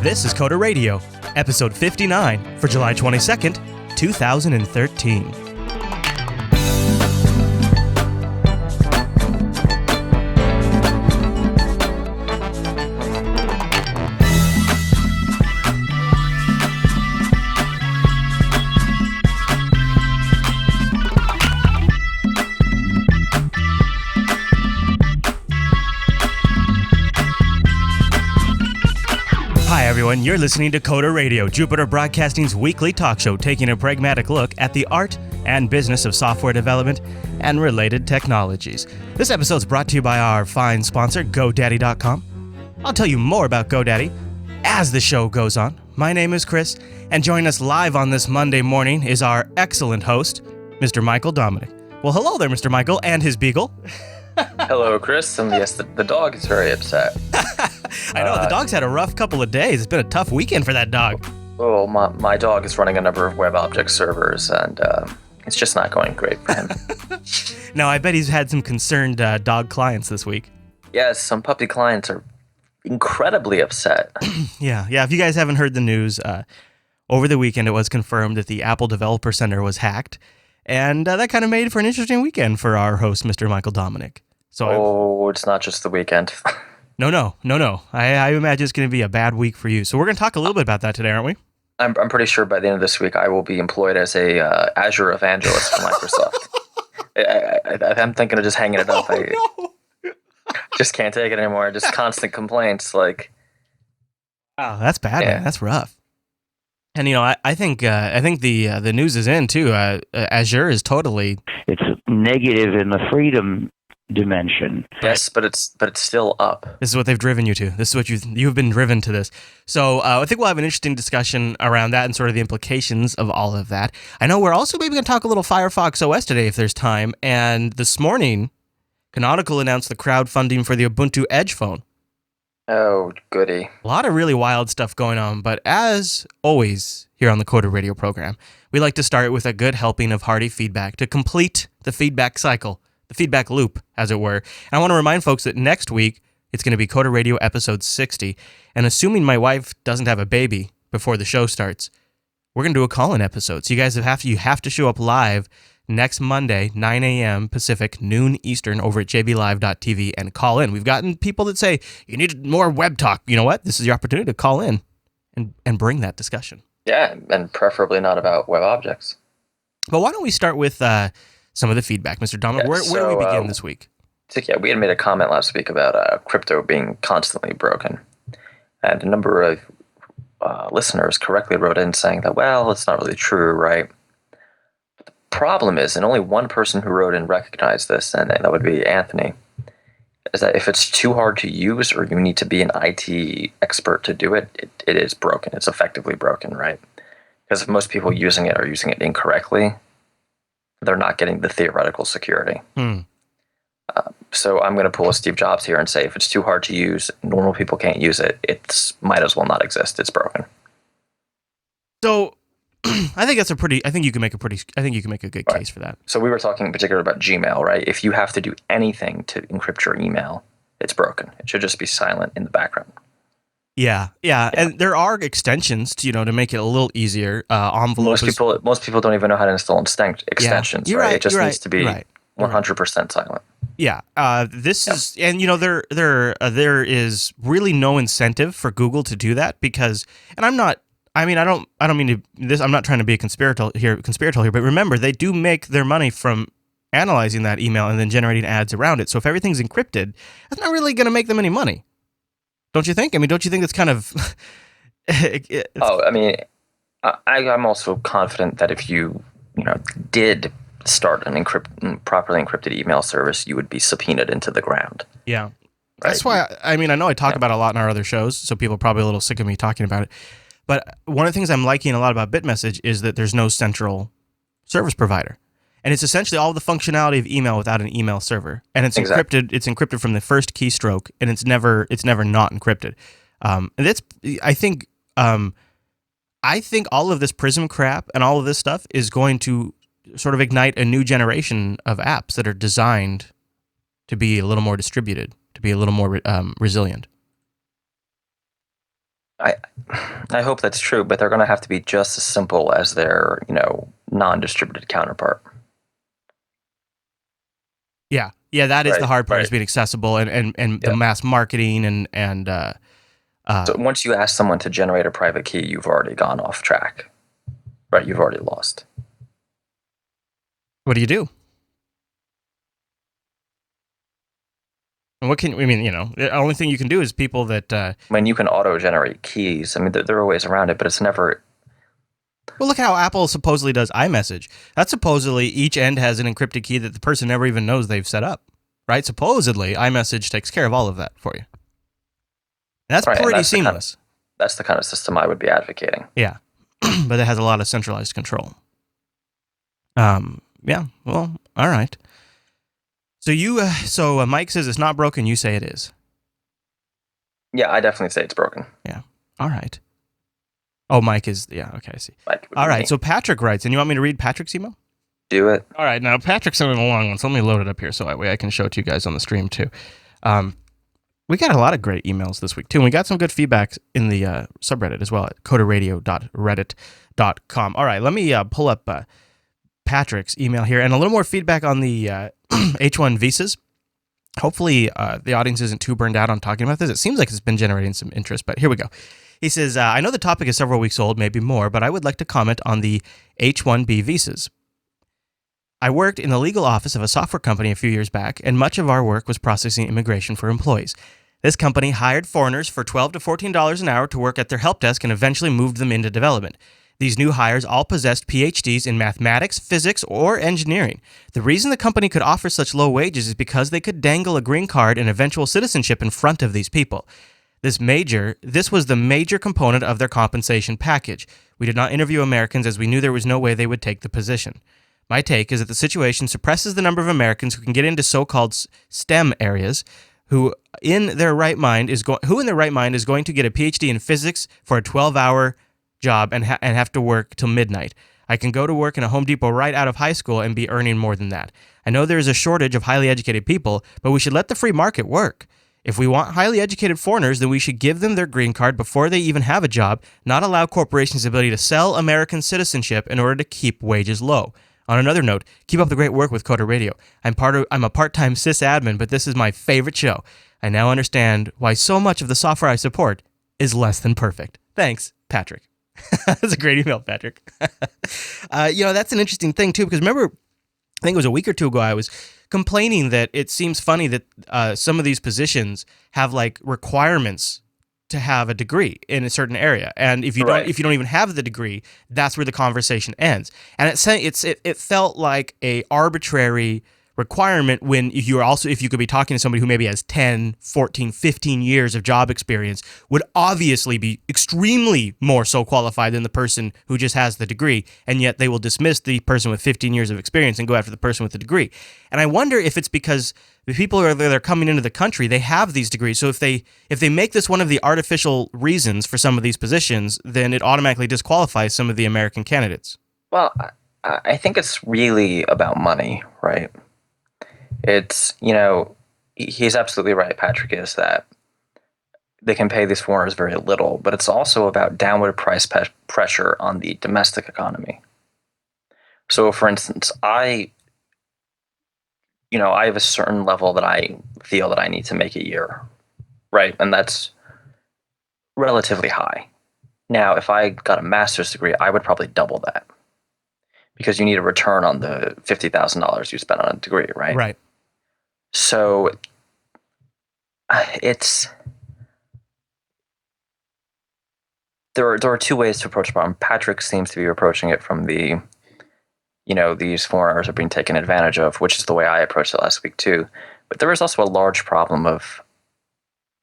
This is Coder Radio, episode 59 for July 22nd, 2013. Hi everyone, you're listening to Coder Radio, Jupiter Broadcasting's weekly talk show taking a pragmatic look at the art and business of software development and related technologies. This episode is brought to you by our fine sponsor, GoDaddy.com. I'll tell you more about GoDaddy as the show goes on. My name is Chris, and joining us live on this Monday morning is our excellent host, Mr. Michael Dominic. Well, hello there, Mr. Michael, and his beagle. Hello, Chris, and yes, the dog is very upset. I know, the dog's had a rough couple of days. It's been a tough weekend for that dog. Oh, my dog is running a number of web object servers, and it's just not going great for him. Now, I bet he's had some concerned dog clients this week. Yes, some puppy clients are incredibly upset. Yeah. If you guys haven't heard the news, over the weekend it was confirmed that the Apple Developer Center was hacked, and that kind of made for an interesting weekend for our host, Mr. Michael Dominic. So it's not just the weekend. No. I imagine it's going to be a bad week for you. So we're going to talk a little bit about that today, aren't we? I'm pretty sure by the end of this week I will be employed as a Azure evangelist for Microsoft. I'm thinking of just hanging it up. No. Just can't take it anymore. Just constant complaints. Like, wow, that's bad, man. That's rough. And I think the news is in too. Azure is totally it's negative in the freedom dimension. Yes, but it's still up. This is what they've driven you to. This is what you've been driven to this. So I think we'll have an interesting discussion around that and sort of the implications of all of that. I know we're also maybe going to talk a little Firefox OS today if there's time. And this morning, Canonical announced the crowdfunding for the Ubuntu Edge phone. Oh, goody. A lot of really wild stuff going on, but as always here on the Coder Radio program, we like to start with a good helping of hearty feedback to complete the feedback cycle, the feedback loop, as it were. And I want to remind folks that next week, it's going to be Coder Radio episode 60, and assuming my wife doesn't have a baby before the show starts, we're going to do a call-in episode. So you guys you have to show up live next Monday, 9 a.m. Pacific, noon Eastern, over at jblive.tv and call in. We've gotten people that say, you need more web talk. You know what? This is your opportunity to call in and bring that discussion. Yeah, and preferably not about web objects. But why don't we start with some of the feedback, Mr. Dominic? Where do we begin this week? We had made a comment last week about crypto being constantly broken. And a number of listeners correctly wrote in saying that, well, it's not really true, right? Problem is, and only one person who wrote in recognized this, and that would be Anthony, is that if it's too hard to use or you need to be an IT expert to do it, it is broken. It's effectively broken, right? Because if most people using it are using it incorrectly, they're not getting the theoretical security. So I'm going to pull a Steve Jobs here and say if it's too hard to use, normal people can't use it, it might as well not exist. It's broken. So I think you can make a good case for that. So we were talking in particular about Gmail, right? If you have to do anything to encrypt your email, it's broken. It should just be silent in the background. Yeah. And there are extensions to make it a little easier. Most people don't even know how to install extensions, right? It just needs to be 100% silent. Yeah. This is, and there is really no incentive for Google to do that because, and I don't mean to this. I'm not trying to be a conspiratorial here, but remember, they do make their money from analyzing that email and then generating ads around it. So if everything's encrypted, that's not really going to make them any money. Don't you think? Don't you think that's kind of... I'm also confident that if you did start an properly encrypted email service, you would be subpoenaed into the ground. Yeah. Right? That's why, I know I talk about it a lot in our other shows, so people are probably a little sick of me talking about it. But one of the things I'm liking a lot about BitMessage is that there's no central service provider. And it's essentially all the functionality of email without an email server. And it's encrypted. It's encrypted from the first keystroke, and it's never not encrypted. And that's I think all of this Prism crap and all of this stuff is going to sort of ignite a new generation of apps that are designed to be a little more distributed, to be a little more resilient. I I hope that's true, but they're going to have to be just as simple as their, non-distributed counterpart. Yeah, that is the Right, hard part, right. is being accessible and the Yeah. mass marketing and So once you ask someone to generate a private key, you've already gone off track. Right, you've already lost. what do you do? And what can, I mean, the only thing you can do is people that, I mean, you can auto-generate keys. I mean, there are ways around it, but it's never. well, look how Apple supposedly does iMessage. That's supposedly each end has an encrypted key that the person never even knows they've set up, right? Supposedly, iMessage takes care of all of that for you. And that's Right, and pretty seamless. That's the kind of system I would be advocating. Yeah, but it has a lot of centralized control. Yeah, well, all right. So Mike says it's not broken. You say it is. Yeah, I definitely say it's broken. Yeah. All right. Oh, Mike is, yeah, okay, I see. Like, All right, so Patrick writes, and you want me to read Patrick's email? do it. All right, now Patrick sent in a long one, so let me load it up here so that way I can show it to you guys on the stream too. We got a lot of great emails this week too, and we got some good feedback in the subreddit as well at coderradio.reddit.com. All right, let me pull up Patrick's email here and a little more feedback on the H1 visas. Hopefully the audience isn't too burned out on talking about this. It seems like it's been generating some interest, but here we go. He says, I know the topic is several weeks old, maybe more, but I would like to comment on the H-1B visas. I worked in the legal office of a software company a few years back, and much of our work was processing immigration for employees. This company hired foreigners for $12 to $14 an hour to work at their help desk and eventually moved them into development. These new hires all possessed PhDs in mathematics, physics, or engineering. The reason the company could offer such low wages is because they could dangle a green card and eventual citizenship in front of these people. This was the major component of their compensation package. We did not interview Americans as we knew there was no way they would take the position. My take is that the situation suppresses the number of Americans who can get into so-called STEM areas, who in their right mind is going to get a PhD in physics for a 12-hour job and have to work till midnight. I can go to work in a Home Depot right out of high school and be earning more than that. I know there is a shortage of highly educated people, but we should let the free market work. If we want highly educated foreigners, then we should give them their green card before they even have a job, not allow corporations the ability to sell American citizenship in order to keep wages low. On another note, keep up the great work with Coder Radio. I'm a part-time sysadmin, but this is my favorite show. I now understand why so much of the software I support is less than perfect. Thanks, Patrick. That's a great email, Patrick. That's an interesting thing, too, because remember, I think it was a week or two ago, I was complaining that it seems funny that some of these positions have like requirements to have a degree in a certain area, and if you don't even have the degree, that's where the conversation ends. And it felt like a arbitrary requirement when if you could be talking to somebody who maybe has 10, 14, 15 years of job experience, would obviously be extremely more so qualified than the person who just has the degree, and yet they will dismiss the person with 15 years of experience and go after the person with the degree. And I wonder if it's because the people that are coming into the country, they have these degrees. So if they make this one of the artificial reasons for some of these positions, then it automatically disqualifies some of the American candidates. Well, I think it's really about money, right? It's, he's absolutely right, Patrick, is that they can pay these foreigners very little, but it's also about downward price pressure on the domestic economy. So, for instance, I have a certain level that I feel that I need to make a year, right? And that's relatively high. Now, if I got a master's degree, I would probably double that because you need a return on the $50,000 you spent on a degree, right? Right. So there are two ways to approach the problem. Patrick seems to be approaching it from the, these foreigners are being taken advantage of, which is the way I approached it last week too. But there is also a large problem of,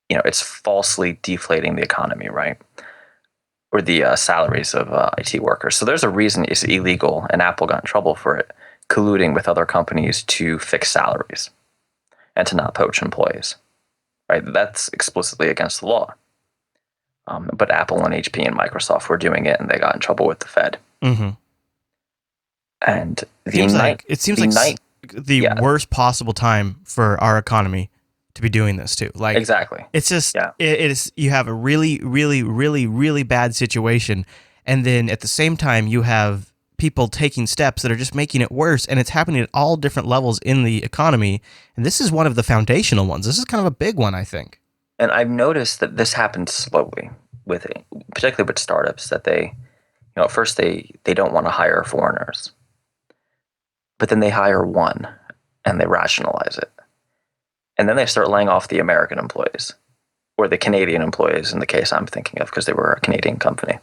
it's falsely deflating the economy, right? Or the salaries of IT workers. So there's a reason it's illegal, and Apple got in trouble for it, colluding with other companies to fix salaries and to not poach employees, right? That's explicitly against the law. But Apple and HP and Microsoft were doing it, and they got in trouble with the Fed. Mm-hmm. And it seems like the worst possible time for our economy to be doing this too. Like, Exactly. it's just, Yeah. it is, you have a really, really, really, really bad situation. And then at the same time, you have people taking steps that are just making it worse. And it's happening at all different levels in the economy. And this is one of the foundational ones. This is kind of a big one, I think. And I've noticed that this happens slowly particularly with startups, that they, at first they don't want to hire foreigners, but then they hire one and they rationalize it. And then they start laying off the American employees or the Canadian employees in the case I'm thinking of, because they were a Canadian company.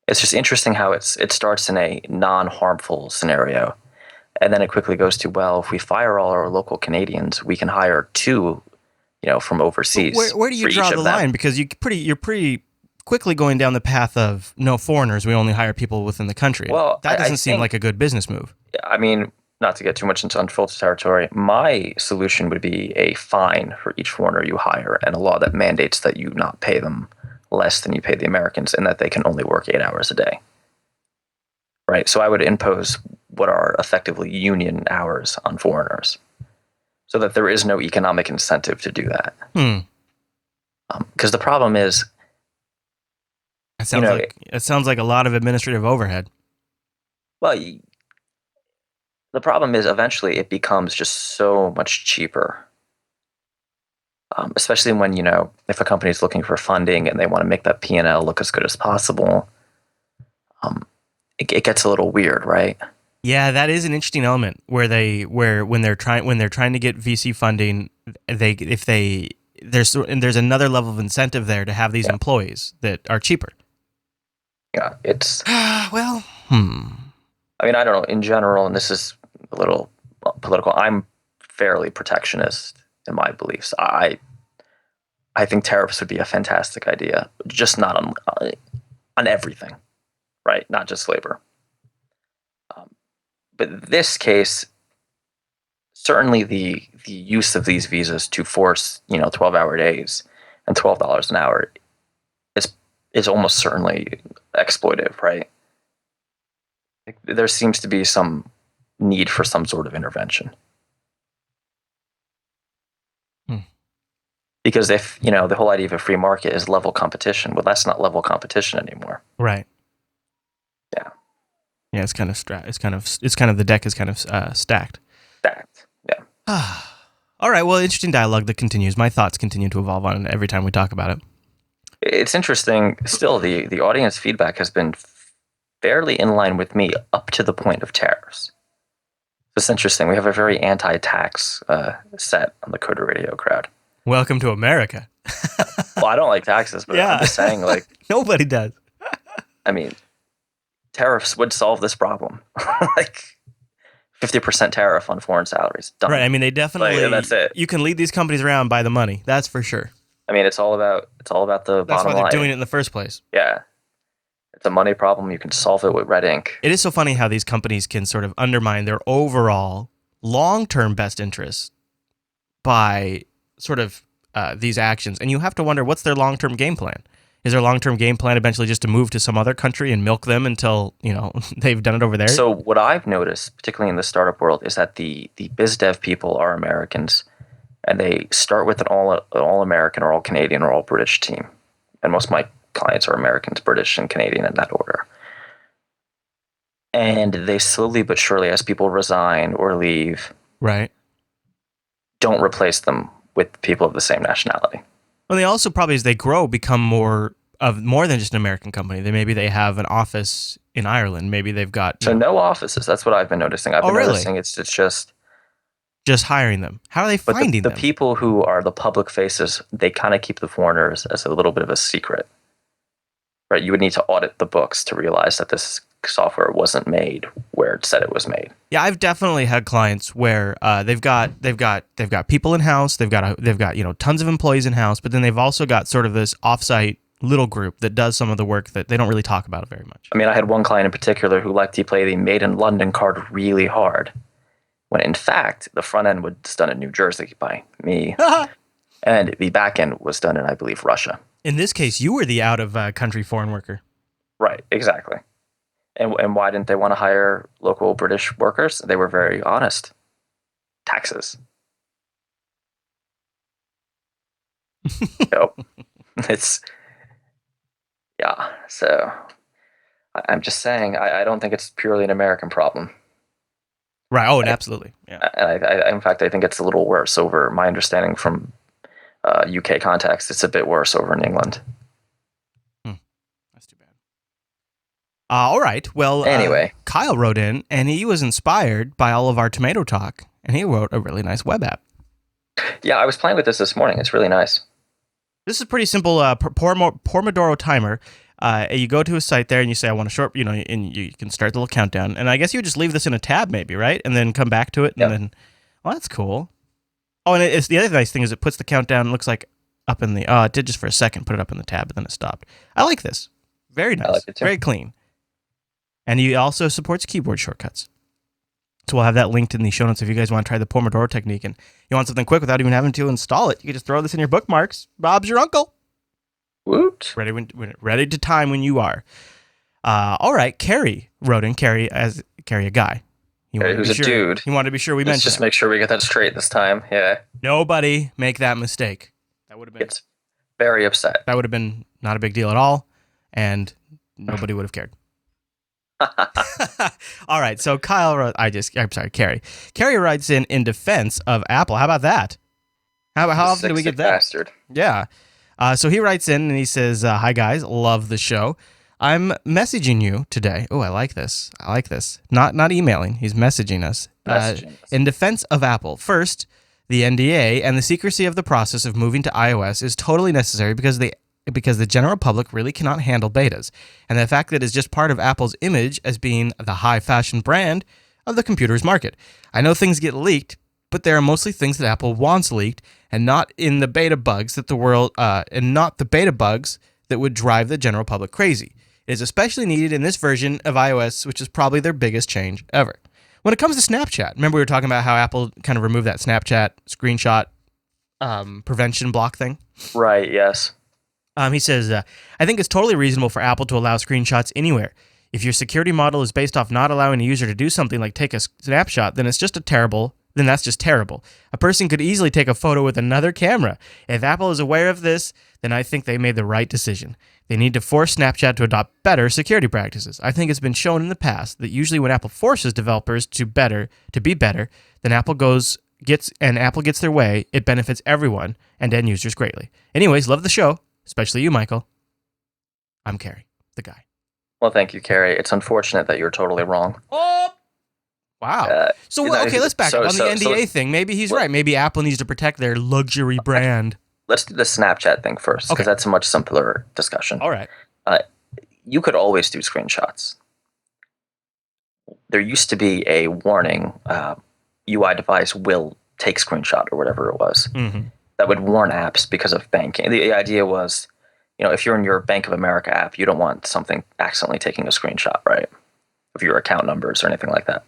It's just interesting how it starts in a non-harmful scenario, and then it quickly goes to, well, if we fire all our local Canadians, we can hire two, from overseas. Where do you draw the line? Because you're pretty quickly going down the path of no foreigners. We only hire people within the country. Well, that doesn't seem like a good business move. I mean, not to get too much into unfiltered territory, my solution would be a fine for each foreigner you hire, and a law that mandates that you not pay them less than you pay the Americans, and that they can only work 8 hours a day. Right? So I would impose what are effectively union hours on foreigners, so that there is no economic incentive to do that. Because the problem is, it sounds like a lot of administrative overhead. Well, the problem is eventually it becomes just so much cheaper. Especially when, if a company is looking for funding and they want to make that P&L look as good as possible, it gets a little weird, right? Yeah, that is an interesting element when they're trying to get VC funding, there's another level of incentive there to have these employees that are cheaper. Yeah, it's well. I mean, I don't know. In general, and this is a little political, I'm fairly protectionist in my beliefs. I think tariffs would be a fantastic idea, just not on everything, right? Not just labor. But in this case, certainly the use of these visas to force 12-hour days and $12 an hour is almost certainly exploitive, right? There seems to be some need for some sort of intervention. Because if, the whole idea of a free market is level competition, well, that's not level competition anymore. Right. Yeah. Yeah, it's kind of the deck is kind of stacked. Stacked. Yeah. All right. Well, interesting dialogue that continues. My thoughts continue to evolve on it every time we talk about it. It's interesting. Still, the audience feedback has been fairly in line with me up to the point of tariffs. It's interesting. We have a very anti-tax set on the Coder Radio crowd. Welcome to America. Well, I don't like taxes, but I'm just saying, like, nobody does. I mean, tariffs would solve this problem. Like 50% tariff on foreign salaries. Done. Right. I mean, they definitely. That's it. You can lead these companies around by the money. That's for sure. I mean, it's all about the bottom line. That's why they're doing it in the first place. Yeah. It's a money problem. You can solve it with red ink. It is so funny how these companies can sort of undermine their overall long-term best interests by sort of these actions. And you have to wonder, what's their long-term game plan? Is their long-term game plan eventually just to move to some other country and milk them until, they've done it over there? So what I've noticed, particularly in the startup world, is that the biz dev people are Americans, and they start with an all-American or all-Canadian or all-British team. And most of my clients are Americans, British, and Canadian in that order. And they slowly but surely, as people resign or leave, right, don't replace them with people of the same nationality. Well, they also probably, as they grow, become more than just an American company. Maybe they have an office in Ireland. Maybe they've got no offices. That's what I've been noticing. I've been noticing it's just hiring them. How are they finding them? The people who are the public faces, they kind of keep the foreigners as a little bit of a secret. Right? You would need to audit the books to realize that this software wasn't made where it said it was made. Yeah, I've definitely had clients where they've got people in house, they've got tons of employees in house, but then they've also got sort of this offsite little group that does some of the work that they don't really talk about very much. I mean, I had one client in particular who liked to play the Made in London card really hard, when in fact the front end was done in New Jersey by me, and the back end was done in, I believe, Russia. In this case, you were the out of country foreign worker. Right, exactly. And why didn't they want to hire local British workers? They were very honest. Taxes. So it's So I'm just saying, I don't think it's purely an American problem. Right. Oh, and absolutely. Yeah. And in fact, I think it's a little worse over my understanding from UK context. It's a bit worse over in England. That's too bad. All right. Well, Anyway. Kyle wrote in, and he was inspired by all of our tomato talk, and he wrote a really nice web app. Yeah, I was playing with this morning. It's really nice. This is a pretty simple Pomodoro timer. You go to a site there and you say, I want a short, and you can start the little countdown. And I guess you would just leave this in a tab maybe, right? And then come back to it. And then, well, that's cool. Oh, and it's the other nice thing is it puts the countdown, looks like up in the, it did just for a second, put it up in the tab, but then it stopped. I like this. Very nice. I like it too. Very clean. And he also supports keyboard shortcuts. So we'll have that linked in the show notes if you guys want to try the Pomodoro technique and you want something quick without even having to install it. You can just throw this in your bookmarks. Bob's your uncle. Woot. Ready to time when you are. All right, Carrie wrote in. Carrie, a guy. Who's a dude. He wanted to be sure we mentioned. Let's just make sure we get that straight this time. Yeah. Nobody make that mistake. That would have been. It's very upset. That would have been not a big deal at all, and nobody would have cared. All right, so Kyle wrote. I'm sorry, Carrie. Carrie writes in defense of Apple. How about that? How often do we get that? Bastard. Yeah. So he writes in and he says, "Hi guys, love the show. I'm messaging you today. Oh, I like this. Not emailing. He's messaging us. In defense of Apple. First, the NDA and the secrecy of the process of moving to iOS is totally necessary because the general public really cannot handle betas, and the fact that it's just part of Apple's image as being the high fashion brand of the computers market. I know things get leaked, but they are mostly things that Apple wants leaked, and not in the beta bugs that that would drive the general public crazy. It is especially needed in this version of iOS, which is probably their biggest change ever. When it comes to Snapchat, remember we were talking about how Apple kind of removed that Snapchat screenshot prevention block thing? Right, yes. He says, I think it's totally reasonable for Apple to allow screenshots anywhere. If your security model is based off not allowing a user to do something like take a snapshot, then that's just terrible. A person could easily take a photo with another camera. If Apple is aware of this, then I think they made the right decision. They need to force Snapchat to adopt better security practices. I think it's been shown in the past that usually when Apple forces developers to be better, then Apple gets their way, it benefits everyone and end users greatly. Anyways, love the show. Especially you, Michael. I'm Carrie, the guy. Well, thank you, Carrie. It's unfortunate that you're totally wrong. Oh! Wow. Let's back up on the NDA thing. Maybe he's right. Maybe Apple needs to protect their luxury brand. Let's do the Snapchat thing first, because that's a much simpler discussion. All right. You could always do screenshots. There used to be a warning, UI device will take screenshot or whatever it was. Mm-hmm. That would warn apps because of banking. The idea was, if you're in your Bank of America app, you don't want something accidentally taking a screenshot, right? Of your account numbers or anything like that.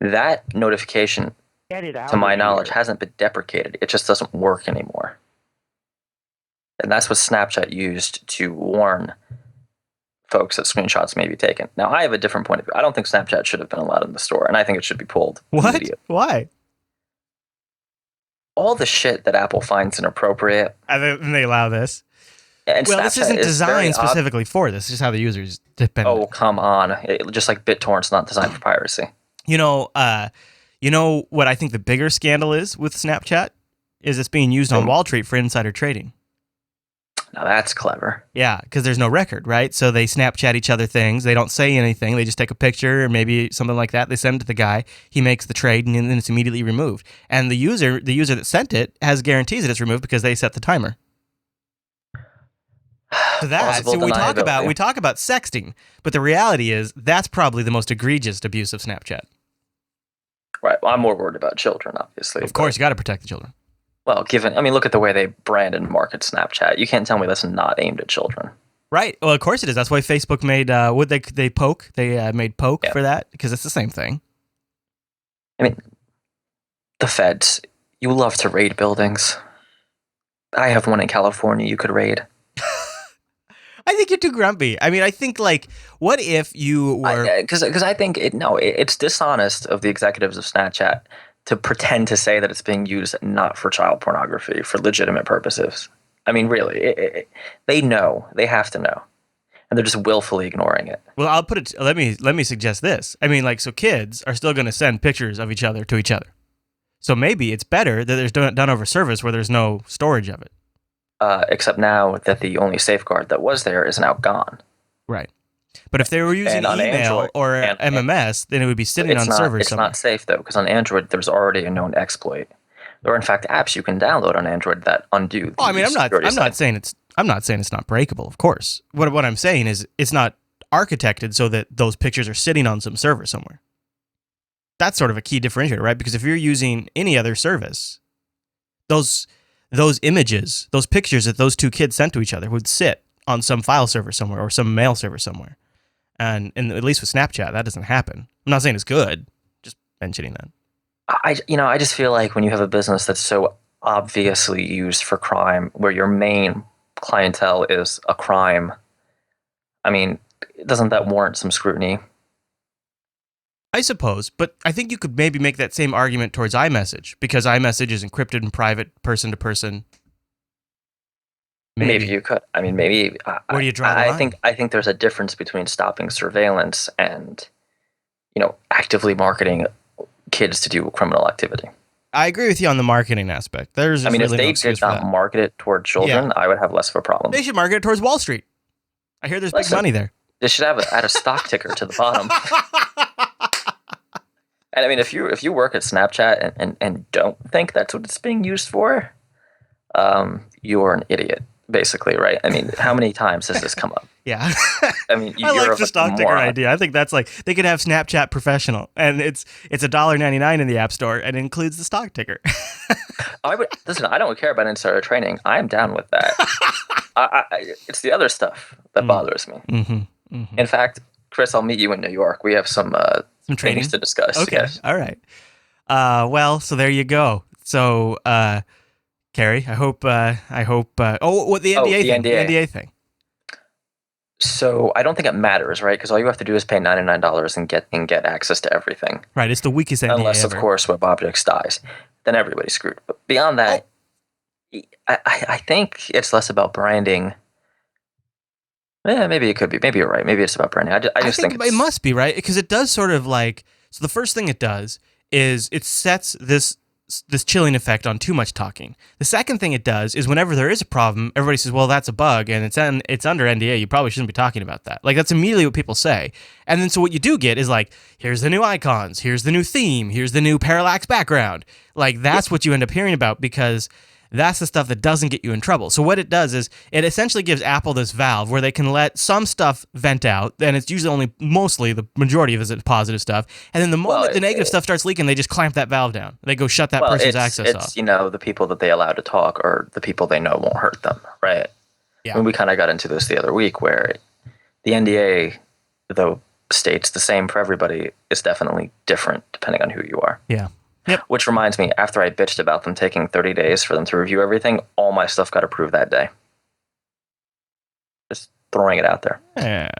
That notification, to my knowledge, hasn't been deprecated. It just doesn't work anymore. And that's what Snapchat used to warn folks that screenshots may be taken. Now, I have a different point of view. I don't think Snapchat should have been allowed in the store, and I think it should be pulled. What? Why? All the shit that Apple finds inappropriate. And they allow this. And well, Snapchat this isn't designed specifically for this. It's just how the users depend. Oh, come on. Just like BitTorrent's not designed for piracy. You know what I think the bigger scandal is with Snapchat is it's being used on Wall Street for insider trading. Now that's clever. Yeah, because there's no record, right? So they Snapchat each other things. They don't say anything. They just take a picture or maybe something like that. They send it to the guy. He makes the trade, and then it's immediately removed. And the user that sent it has guarantees that it's removed because they set the timer. So we talk about sexting, but the reality is that's probably the most egregious abuse of Snapchat. Right. Well, I'm more worried about children, obviously. Of course, you got to protect the children. Well, look at the way they brand and market Snapchat. You can't tell me that's not aimed at children. Right. Well, of course it is. That's why Facebook made Poke. They made Poke for that because it's the same thing. I mean, the feds. You love to raid buildings. I have one in California you could raid. I think you're too grumpy. I mean, I think what if you were? Because I think it's dishonest of the executives of Snapchat to pretend to say that it's being used not for child pornography, for legitimate purposes. I mean, really, they know. They have to know. And they're just willfully ignoring it. Well, I'll put it. Let me suggest this. I mean, like, so kids are still going to send pictures of each other to each other. So maybe it's better that there's done over service where there's no storage of it. Except now that the only safeguard that was there is now gone. Right. But if they were using email Android, or MMS, then it would be sitting on servers It's somewhere. not safe, though, because on Android, there's already a known exploit. There are, in fact, apps you can download on Android that undo the Oh, I mean, I'm security not site. saying it's not breakable, of course. What I'm saying is it's not architected so that those pictures are sitting on some server somewhere. That's sort of a key differentiator, right? Because if you're using any other service, those images, those pictures that those two kids sent to each other would sit on some file server somewhere or some mail server somewhere. And at least with Snapchat, that doesn't happen. I'm not saying it's good, just mentioning that. I just feel like when you have a business that's so obviously used for crime, where your main clientele is a crime, I mean, doesn't that warrant some scrutiny? I suppose, but I think you could maybe make that same argument towards iMessage, because iMessage is encrypted and private, person to person. Maybe you could. I mean, maybe. Where do you draw the line? I think there's a difference between stopping surveillance and, actively marketing kids to do criminal activity. I agree with you on the marketing aspect. There's really if no they excuse did for not that. market it toward children, I would have less of a problem. They should market it towards Wall Street. I hear there's big money there. They should add a stock ticker to the bottom. And I mean, if you work at Snapchat and don't think that's what it's being used for, you're an idiot, basically, right? I mean, how many times has this come up? Yeah. I mean, I like the stock ticker moron. idea. I think that's like, they could have Snapchat Professional, and it's $1.99 in the App Store, and it includes the stock ticker. Listen, I don't care about insider trading. I'm down with that. It's the other stuff that bothers me. Mm-hmm. Mm-hmm. In fact, Chris, I'll meet you in New York. We have some trading things to discuss. Okay. Yes. All right. Well, so there you go. So, Carrie, I hope. The NDA thing. So I don't think it matters, right? Because all you have to do is pay $99 and get access to everything. Right. It's the weakest NDA Unless, ever. of course, WebObjects dies. Then everybody's screwed. But beyond that, I think it's less about branding. Yeah, maybe it could be. Maybe you're right. Maybe it's about branding. I just think it must be, right? Because it does sort of like, so the first thing it does is it sets this chilling effect on too much talking. The second thing it does is whenever there is a problem, everybody says, well, that's a bug and it's under NDA. You probably shouldn't be talking about that. Like, that's immediately what people say. And then so what you do get is like, here's the new icons, here's the new theme, here's the new parallax background. Like, that's what you end up hearing about, because that's the stuff that doesn't get you in trouble. So what it does is it essentially gives Apple this valve where they can let some stuff vent out, and it's usually mostly the majority of it is positive stuff. And then the moment the negative stuff starts leaking, they just clamp that valve down. They go shut that person's access off. It's, the people that they allow to talk or the people they know won't hurt them, right? Yeah. And we kind of got into this the other week where the NDA, though states the same for everybody, is definitely different depending on who you are. Yeah. Yep. Which reminds me, after I bitched about them taking 30 days for them to review everything, all my stuff got approved that day. Just throwing it out there. Yeah.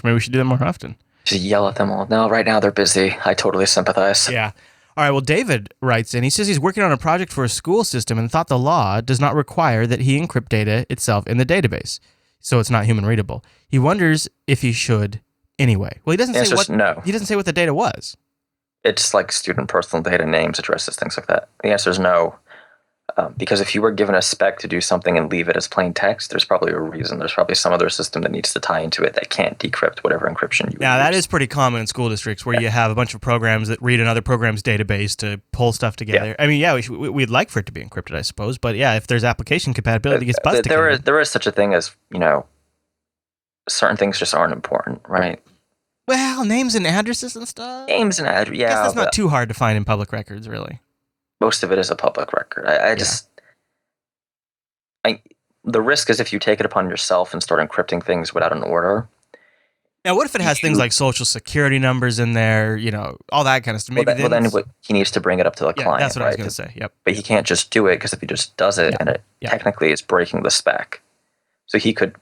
Maybe we should do that more often. Just yell at them all. No, right now they're busy. I totally sympathize. Yeah. All right. Well, David writes in. He says he's working on a project for a school system and thought the law does not require that he encrypt data itself in the database, so it's not human readable. He wonders if he should anyway. Well, he doesn't say what. No. He doesn't say what the data was. It's like student personal data, names, addresses, things like that. The answer is no. Because if you were given a spec to do something and leave it as plain text, there's probably a reason. There's probably some other system that needs to tie into it that can't decrypt whatever encryption you Now, use. that is pretty common in school districts where you have a bunch of programs that read another program's database to pull stuff together. Yeah. I mean, we'd like for it to be encrypted, I suppose. But yeah, if there's application compatibility, it gets busted. There is such a thing as, certain things just aren't important, right? Well, names and addresses and stuff. Names and addresses, yeah. I guess that's not too hard to find in public records, really. Most of it is a public record. The risk is if you take it upon yourself and start encrypting things without an order. Now, what if it has things like social security numbers in there, all that kind of stuff? Maybe then he needs to bring it up to the client. That's what I was going to say. Yep. But he can't just do it, because if he just does it and it technically is breaking the spec, so he could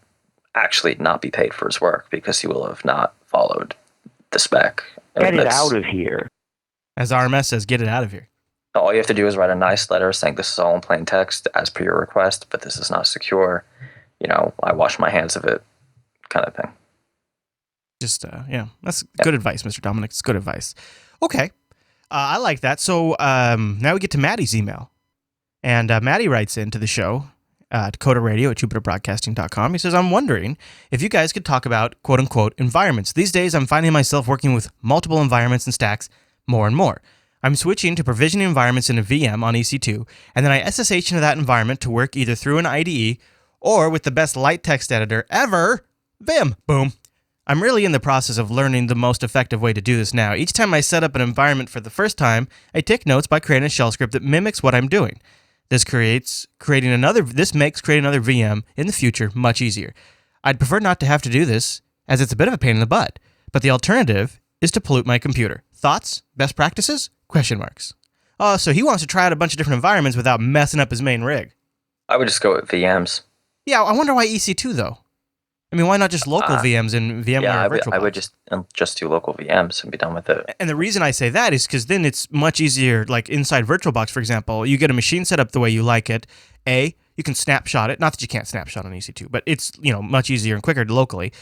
actually not be paid for his work because he will have not followed the spec. Get it out of here. As RMS says, get it out of here. All you have to do is write a nice letter saying this is all in plain text as per your request, but this is not secure. I wash my hands of it, kind of thing. Just, yeah, that's good advice, Mr. Dominic. It's good advice. Okay. I like that. So now we get to Maddie's email. And Maddie writes into the show, DakotaRadio@JupiterBroadcasting.com. He says, I'm wondering if you guys could talk about quote-unquote environments. These days, I'm finding myself working with multiple environments and stacks more and more. I'm switching to provisioning environments in a VM on EC2, and then I SSH into that environment to work either through an IDE or with the best light text editor ever, Vim. Boom. I'm really in the process of learning the most effective way to do this now. Each time I set up an environment for the first time, I take notes by creating a shell script that mimics what I'm doing. This makes creating another VM in the future much easier. I'd prefer not to have to do this, as it's a bit of a pain in the butt, but the alternative is to pollute my computer. Thoughts? Best practices? Question marks. Oh, so he wants to try out a bunch of different environments without messing up his main rig. I would just go with VMs. Yeah, I wonder why EC2 though. I mean, why not just local VMs in VMware Yeah, VirtualBox? I would just do local VMs and be done with it. And the reason I say that is because then it's much easier, like inside VirtualBox, for example, you get a machine set up the way you like it. You can snapshot it. Not that you can't snapshot on EC2, but it's much easier and quicker locally.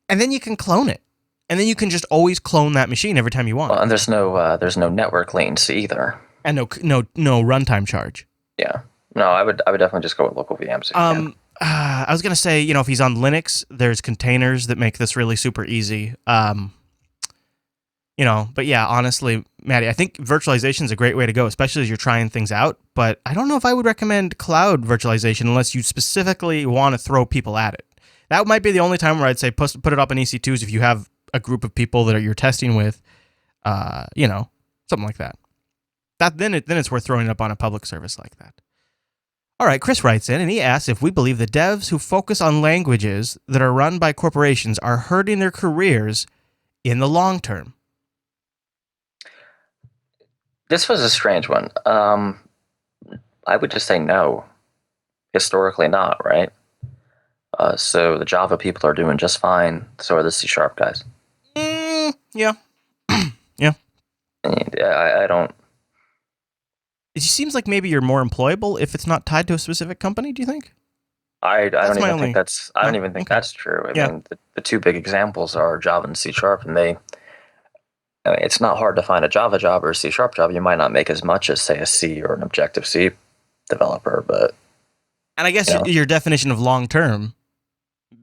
And then you can clone it. And then you can just always clone that machine every time you want. Well, and there's no network latency either. And no runtime charge. Yeah. No, I would definitely just go with local VMs. I was going to say, if he's on Linux, there's containers that make this really super easy. But yeah, honestly, Maddie, I think virtualization is a great way to go, especially as you're trying things out. But I don't know if I would recommend cloud virtualization unless you specifically want to throw people at it. That might be the only time where I'd say put it up in EC2s if you have a group of people that you're testing with, something like that. Then it's worth throwing it up on a public service like that. All right, Chris writes in, and he asks if we believe the devs who focus on languages that are run by corporations are hurting their careers in the long term. This was a strange one. I would just say no. Historically not, right? So the Java people are doing just fine. So are the C# guys. Yeah. Yeah. And I don't... It seems like maybe you're more employable if it's not tied to a specific company, do you think? I don't even think that's... I don't even think that's true. I mean, the two big examples are Java and C#, and it's not hard to find a Java job or a C# job. You might not make as much as, say, a C or an Objective-C developer, but... And I guess your definition of long-term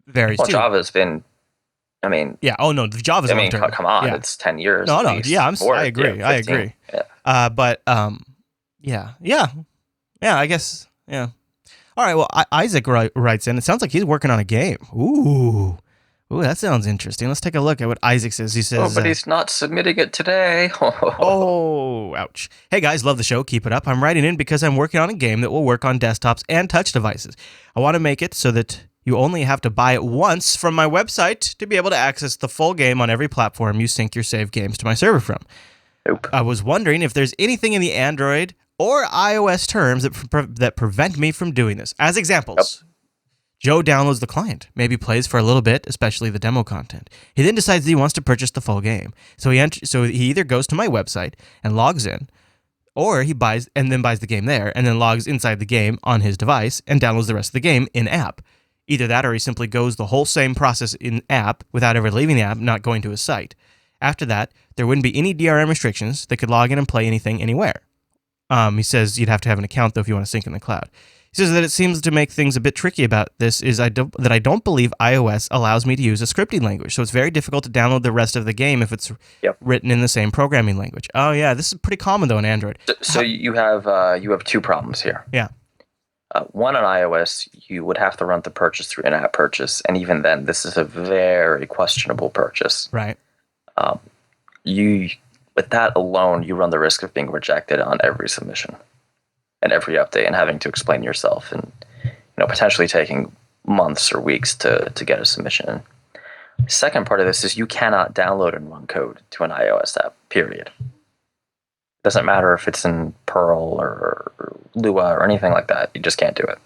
varies, too. Java's been... Yeah, the Java's long-term. Come on, yeah. It's 10 years. No, yeah, I agree. I agree. Yeah. But, yeah, I guess, yeah. All right, well, Isaac writes in. It sounds like he's working on a game. Ooh, that sounds interesting. Let's take a look at what Isaac says. He says... but he's not submitting it today. Oh, ouch. Hey, guys, love the show. Keep it up. I'm writing in because I'm working on a game that will work on desktops and touch devices. I want to make it so that you only have to buy it once from my website to be able to access the full game on every platform you sync your saved games to my server from. Nope. I was wondering if there's anything in the Android or iOS terms that prevent me from doing this. As examples, Joe downloads the client, maybe plays for a little bit, especially the demo content. He then decides that he wants to purchase the full game. So he either goes to my website and logs in, or he buys the game there and then logs inside the game on his device and downloads the rest of the game in app. Either that or he simply goes the whole same process in app without ever leaving the app, not going to his site. After that, there wouldn't be any DRM restrictions. They could log in and play anything anywhere. He says you'd have to have an account, though, if you want to sync in the cloud. He says that it seems to make things a bit tricky about this is I don't believe iOS allows me to use a scripting language, so it's very difficult to download the rest of the game if it's written in the same programming language. Oh, yeah, this is pretty common, though, in Android. So you have two problems here. Yeah. One, on iOS, you would have to run the purchase through in-app purchase, and even then, this is a very questionable purchase. Right. With that alone, you run the risk of being rejected on every submission and every update, and having to explain yourself, and potentially taking months or weeks to get a submission. Second part of this is you cannot download and run code to an iOS app. Period. Doesn't matter if it's in Perl or Lua or anything like that. You just can't do it.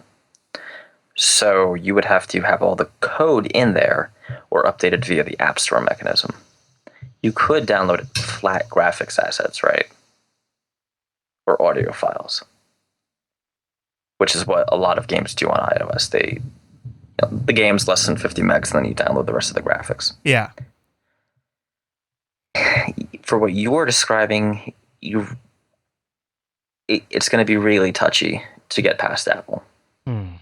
So you would have to have all the code in there or updated via the App Store mechanism. You could download flat graphics assets, right? or audio files, which is what a lot of games do on iOS. The game's less than 50 megs, and then you download the rest of the graphics. Yeah. For what you're describing, it's going to be really touchy to get past Apple. And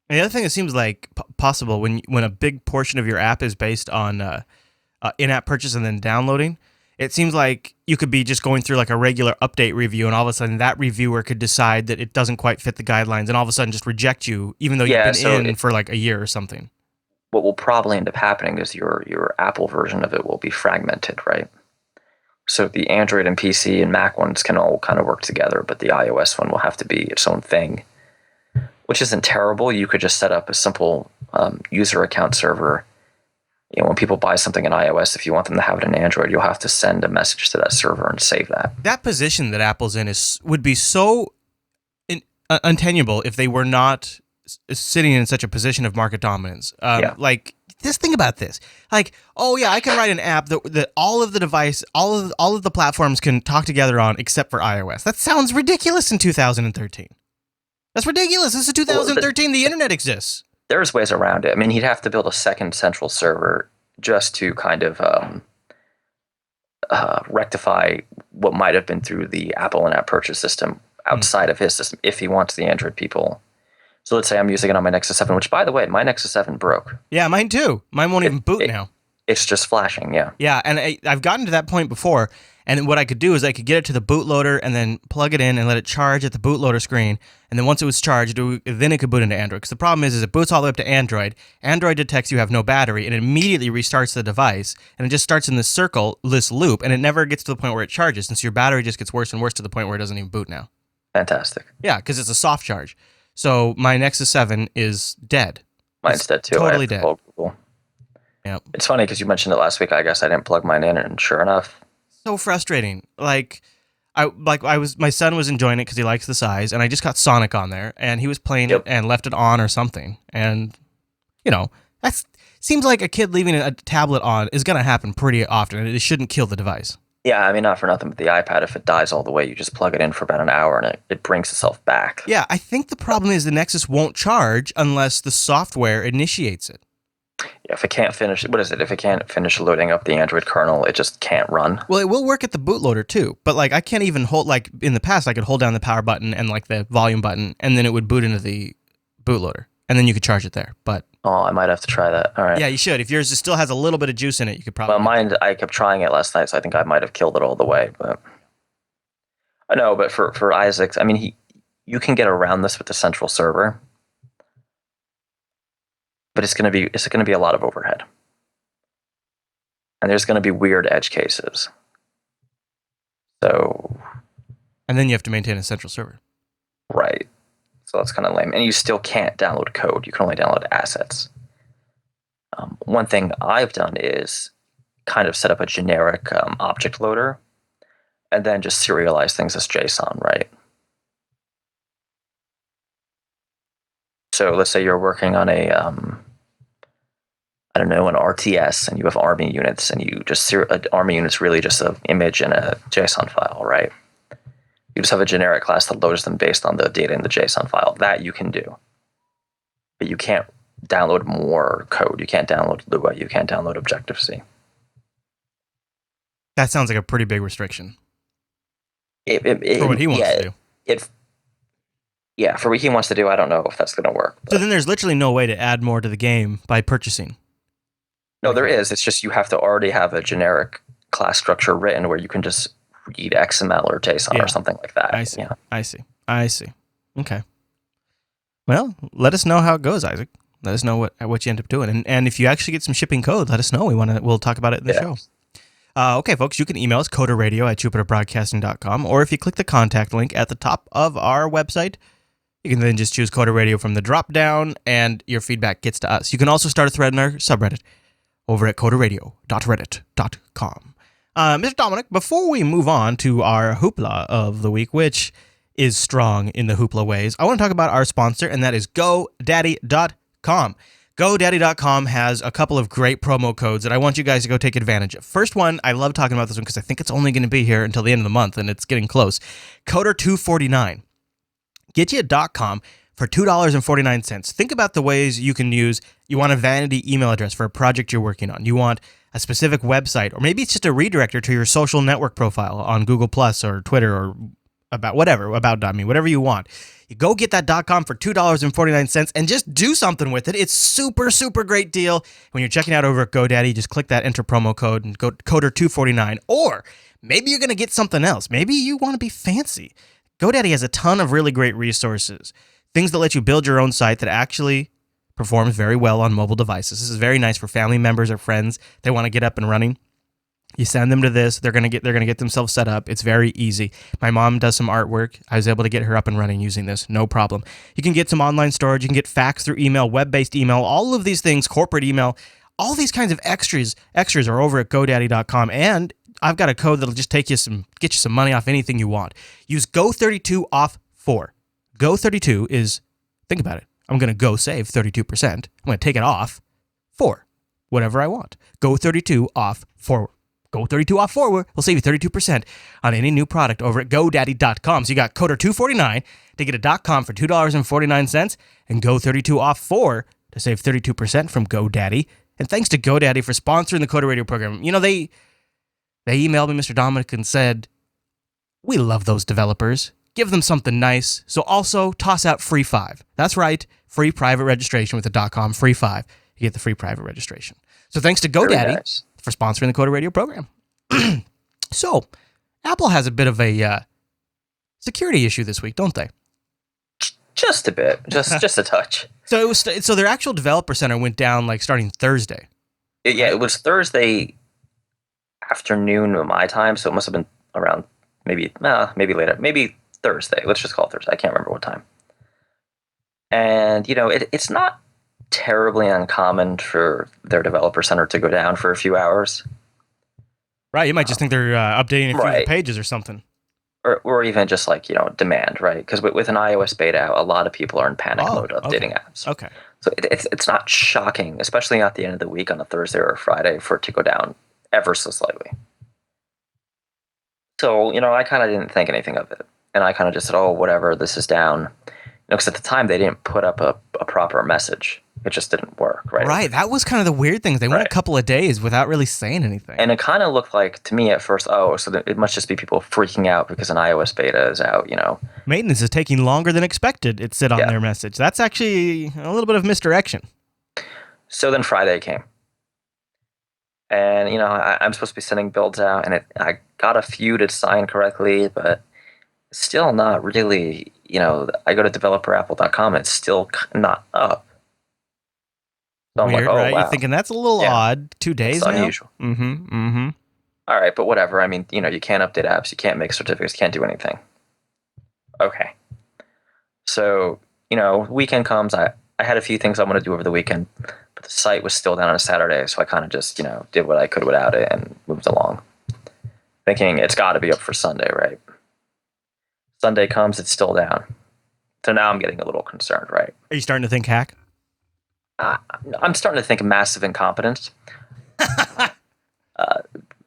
the other thing that seems like possible when a big portion of your app is based on in-app purchase and then downloading, it seems like you could be just going through like a regular update review, and all of a sudden that reviewer could decide that it doesn't quite fit the guidelines, and all of a sudden just reject you, even though you've been in for like a year or something. What will probably end up happening is your Apple version of it will be fragmented, right? So the Android and PC and Mac ones can all kind of work together, but the iOS one will have to be its own thing, which isn't terrible. You could just set up a simple user account server. When people buy something in iOS, if you want them to have it in Android, you'll have to send a message to that server and save that. That position that Apple's in would be so untenable if they were not sitting in such a position of market dominance. Like, just think about this. Like, oh yeah, I can write an app that all of the platforms can talk together on except for iOS. That sounds ridiculous in 2013. That's ridiculous. This is 2013. The internet exists. There's ways around it. I mean, he'd have to build a second central server just to kind of rectify what might have been through the Apple in-app purchase system outside of his system if he wants the Android people. So let's say I'm using it on my Nexus 7, which, by the way, my Nexus 7 broke. Yeah, mine too. Mine won't even boot now. It's just flashing, yeah. Yeah, and I've gotten to that point before, and what I could do is I could get it to the bootloader and then plug it in and let it charge at the bootloader screen, and then once it was charged, then it could boot into Android. Because the problem is it boots all the way up to Android. Android detects you have no battery, and it immediately restarts the device, and it just starts in this loop, and it never gets to the point where it charges, and so your battery just gets worse and worse to the point where it doesn't even boot now. Fantastic. Yeah, because it's a soft charge. So my Nexus 7 is dead. Mine's dead too. Totally dead. Yep. It's funny because you mentioned it last week. I guess I didn't plug mine in, and sure enough, so frustrating. My son was enjoying it because he likes the size, and I just got Sonic on there, and he was playing it and left it on or something, and that seems like a kid leaving a tablet on is going to happen pretty often, and it shouldn't kill the device. Yeah, I mean, not for nothing, but the iPad, if it dies all the way, you just plug it in for about an hour and it brings itself back. Yeah, I think the problem is the Nexus won't charge unless the software initiates it. Yeah, if it can't finish, If it can't finish loading up the Android kernel, it just can't run. Well, it will work at the bootloader too, but I can't even hold, in the past, I could hold down the power button and the volume button, and then it would boot into the bootloader, and then you could charge it there, but... Oh, I might have to try that. All right. Yeah, you should. If yours still has a little bit of juice in it, you could probably... Well, mine, I kept trying it last night, so I think I might have killed it all the way. But I know, but for Isaac, I mean, you can get around this with the central server, but it's going to be a lot of overhead, and there's going to be weird edge cases. So, and then you have to maintain a central server, right? So that's kind of lame. And you still can't download code. You can only download assets. One thing I've done is kind of set up a generic object loader and then just serialize things as JSON, right? So let's say you're working on an RTS, and you have army units, and you just army units really just an image and a JSON file, right? You just have a generic class that loads them based on the data in the JSON file. That you can do. But you can't download more code. You can't download Lua. You can't download Objective-C. That sounds like a pretty big restriction. For what he wants to do. For what he wants to do, I don't know if that's going to work. So then there's literally no way to add more to the game by purchasing. No, there is. It's just you have to already have a generic class structure written where you can just read XML or JSON or something like that. I see. Yeah. I see. Okay. Well, let us know how it goes, Isaac. Let us know what you end up doing, and if you actually get some shipping code, let us know. We'll talk about it in the show. Okay, folks, you can email us coderradio@jupiterbroadcasting.com, or if you click the contact link at the top of our website, you can then just choose Coder Radio from the drop down, and your feedback gets to us. You can also start a thread in our subreddit over at coderradio.reddit.com. Mr. Dominic, before we move on to our hoopla of the week, which is strong in the hoopla ways, I want to talk about our sponsor, and that is GoDaddy.com. GoDaddy.com has a couple of great promo codes that I want you guys to go take advantage of. First one, I love talking about this one because I think it's only going to be here until the end of the month, and it's getting close. Coder249. Get you a .com for $2.49. Think about the ways you can use, you want a vanity email address for a project you're working on. You want a specific website, or maybe it's just a redirector to your social network profile on Google Plus or Twitter or whatever you want. You go get that .com for $2.49 and just do something with it. It's super, super great deal. When you're checking out over at GoDaddy, just click that enter promo code and go Coder249. Or maybe you're going to get something else. Maybe you want to be fancy. GoDaddy has a ton of really great resources. Things that let you build your own site that actually performs very well on mobile devices. This is very nice for family members or friends. They want to get up and running. You send them to this, they're gonna get themselves set up. It's very easy. My mom does some artwork. I was able to get her up and running using this, no problem. You can get some online storage. You can get fax through email, web-based email, all of these things, corporate email, all these kinds of extras are over at GoDaddy.com. And I've got a code that'll just get you some money off anything you want. Use Go32 off 4. Go32 is, think about it. I'm gonna go save 32%. I'm gonna take it off 4, whatever I want. Go32 off 4. Go32 off 4 will save you 32% on any new product over at GoDaddy.com. So you got Coder249 to get a .com for $2.49 and Go32 off 4 to save 32% from GoDaddy. And thanks to GoDaddy for sponsoring the Coder Radio program. You know, they emailed me, Mr. Dominic, and said, we love those developers. Give them something nice. So also toss out free 5. That's right. Free private registration with the .com, free 5. You get the free private registration. So thanks to GoDaddy for sponsoring the Coder Radio program. So, Apple has a bit of a security issue this week, don't they? Just a bit, just a touch. So their actual developer center went down like starting Thursday. It was Thursday afternoon of my time, so it must have been around maybe later, maybe Thursday. Let's just call it Thursday. I can't remember what time. And it's not terribly uncommon for their developer center to go down for a few hours. Right, you might just think they're updating a few of the pages or something. Or even just like, demand, right? Because with an iOS beta, a lot of people are in panic mode updating apps. Okay. So it's not shocking, especially at the end of the week on a Thursday or a Friday, for it to go down ever so slightly. So, I kind of didn't think anything of it. And I kind of just said, oh, whatever, this is down. Because at the time, they didn't put up a proper message. It just didn't work, right? Right, that was kind of the weird thing. They went a couple of days without really saying anything. And it kind of looked like, to me at first, so it must just be people freaking out because an iOS beta is out, Maintenance is taking longer than expected, it said on their message. That's actually a little bit of misdirection. So then Friday came. And, I'm supposed to be sending builds out, and I got a few to sign correctly, but still not really, I go to developerapple.com and it's still not up. So weird, I'm like, right? wow. You're thinking that's a little odd. 2 days it's now? Unusual. Mm-hmm. All right, but whatever. I mean, you can't update apps. You can't make certificates. You can't do anything. Okay. So, weekend comes. I had a few things I want to do over the weekend, but the site was still down on a Saturday, so I kind of just, did what I could without it and moved along, thinking it's got to be up for Sunday, right? Sunday comes, it's still down. So now I'm getting a little concerned, right? Are you starting to think hack? I'm starting to think massive incompetence.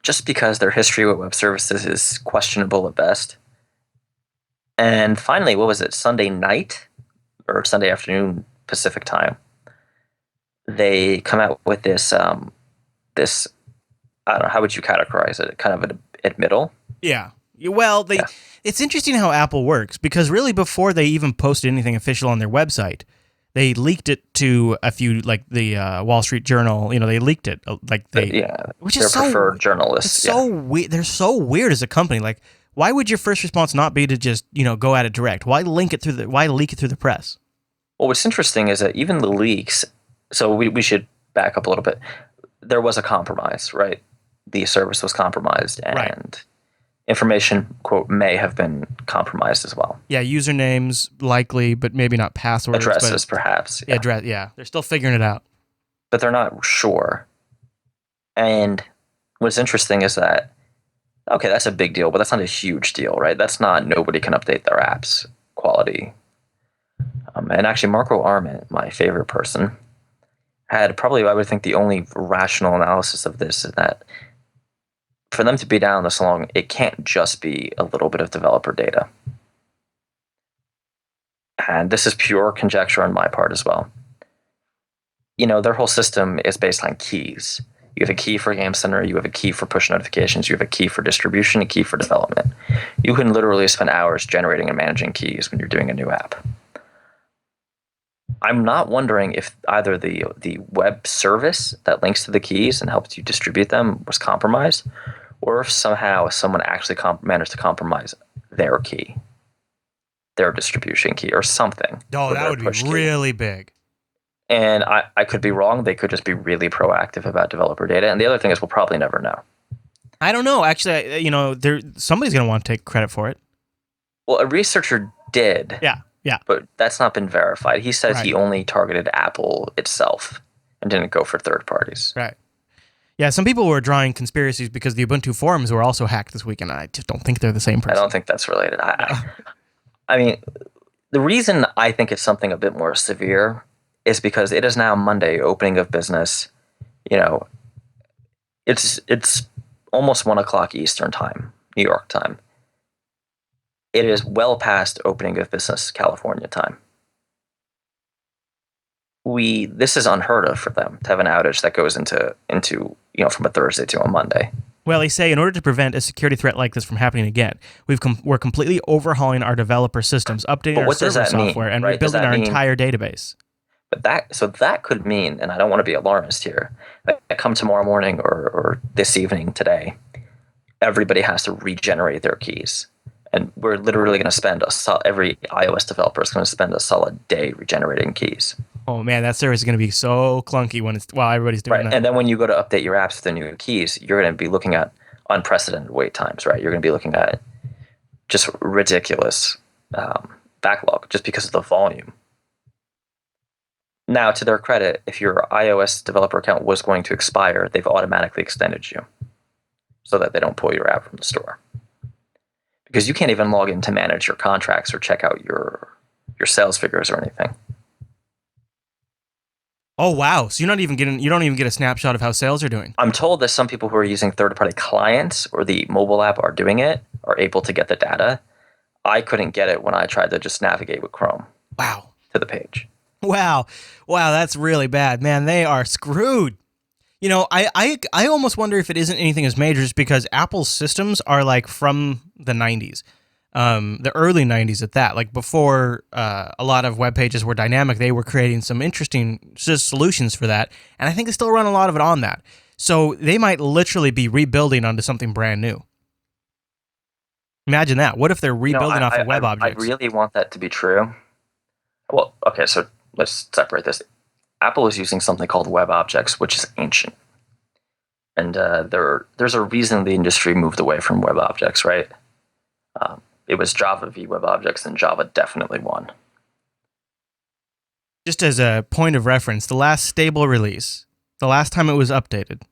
Just because their history with web services is questionable at best. And finally, what was it, Sunday night or Sunday afternoon Pacific time, they come out with this, I don't know, how would you categorize it? Kind of an admittal? Yeah. Well, it's interesting how Apple works, because really before they even posted anything official on their website, they leaked it to a few, like the Wall Street Journal. They leaked it, which is so preferred journalists. It's so weird. They're so weird as a company. Like, why would your first response not be to just go at it direct? Why leak it through the press? Well, what's interesting is that even the leaks. So we should back up a little bit. There was a compromise, right? The service was compromised, and information, quote, may have been compromised as well. Yeah, usernames likely, but maybe not passwords. Addresses, perhaps. Yeah. They're still figuring it out. But they're not sure. And what's interesting is that, okay, that's a big deal, but that's not a huge deal, right? That's not nobody can update their apps quality. And actually, Marco Arment, my favorite person, had probably, I would think, the only rational analysis of this is that for them to be down this long, it can't just be a little bit of developer data. And this is pure conjecture on my part as well. Their whole system is based on keys. You have a key for Game Center, you have a key for push notifications, you have a key for distribution, a key for development. You can literally spend hours generating and managing keys when you're doing a new app. I'm not wondering if either the web service that links to the keys and helps you distribute them was compromised, or if somehow someone actually managed to compromise their key, their distribution key, or something. Oh, that would be really big. And I could be wrong. They could just be really proactive about developer data. And the other thing is we'll probably never know. I don't know. Actually, somebody's going to want to take credit for it. Well, a researcher did. Yeah. But that's not been verified. He says Right. He only targeted Apple itself and didn't go for third parties. Right. Yeah, some people were drawing conspiracies because the Ubuntu forums were also hacked this weekend. I just don't think they're the same person. I don't think that's related. I mean, the reason I think it's something a bit more severe is because it is now Monday, opening of business. It's almost 1 o'clock Eastern time, New York time. It is well past opening of business California time. This is unheard of for them to have an outage that goes into from a Thursday to a Monday. Well, they say in order to prevent a security threat like this from happening again, we're completely overhauling our developer systems, updating our server software, and rebuilding our entire database. But that could mean, and I don't want to be alarmist here, that come tomorrow morning or this evening today, everybody has to regenerate their keys. And we're literally going to spend every iOS developer is going to spend a solid day regenerating keys. Oh man, that service is going to be so clunky while everybody's doing that. And then when you go to update your apps with the new keys, you're going to be looking at unprecedented wait times, right? You're going to be looking at just ridiculous backlog just because of the volume. Now, to their credit, if your iOS developer account was going to expire, they've automatically extended you so that they don't pull your app from the store. Because you can't even log in to manage your contracts or check out your sales figures or anything. Oh wow! So you don't even get a snapshot of how sales are doing. I'm told that some people who are using third-party clients or the mobile app are able to get the data. I couldn't get it when I tried to just navigate with Chrome. Wow. To the page. Wow, that's really bad, man. They are screwed. I almost wonder if it isn't anything as major, just because Apple's systems are like from the 90s. The early 90s at that, like before a lot of web pages were dynamic, they were creating some interesting solutions for that, and I think they still run a lot of it on that. So they might literally be rebuilding onto something brand new. Imagine that. What if they're rebuilding off of web objects? I really want that to be true. Well, okay, so let's separate this. Apple is using something called web objects, which is ancient. And there's a reason the industry moved away from web objects, right? It was Java v web objects, and Java definitely won. Just as a point of reference, the last stable release, the last time it was updated,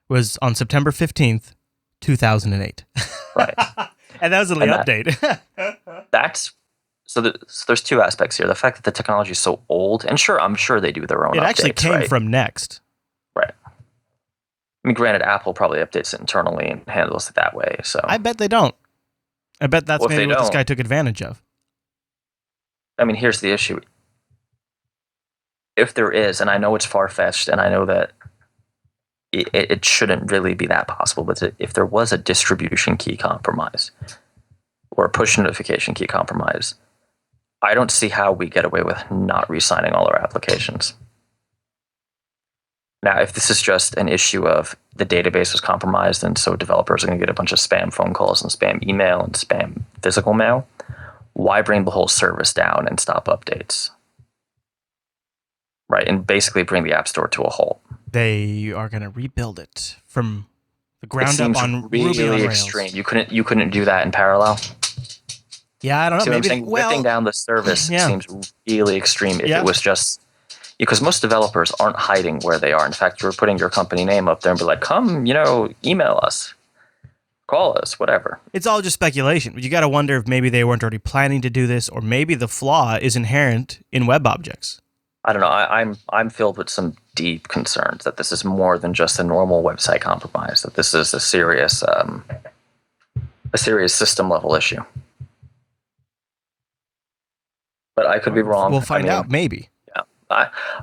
was on September 15th, 2008. Right. And that was the update. So there's two aspects here. The fact that the technology is so old, and I'm sure they do their own updates. It actually came from Next. Right. I mean, granted, Apple probably updates it internally and handles it that way. So I bet they don't. I bet that's maybe what this guy took advantage of. I mean, here's the issue. If there is, and I know it's far-fetched, and I know that it shouldn't really be that possible, but if there was a distribution key compromise or a push notification key compromise, I don't see how we get away with not re-signing all our applications. Now, if this is just an issue of the database was compromised and so developers are going to get a bunch of spam phone calls and spam email and spam physical mail, why bring the whole service down and stop updates? Right, and basically bring the App Store to a halt. They are going to rebuild it from the ground up on really Ruby on Rails. Extreme. You couldn't do that in parallel. Yeah, I don't know. See maybe ripping down the service seems really extreme. If it was just because most developers aren't hiding where they are. In fact, you're putting your company name up there and be like, come, email us, call us, whatever. It's all just speculation. But you got to wonder if maybe they weren't already planning to do this, or maybe the flaw is inherent in web objects. I don't know. I'm filled with some deep concerns that this is more than just a normal website compromise, that this is a serious system level issue. But I could be wrong. We'll find out, maybe. Yeah,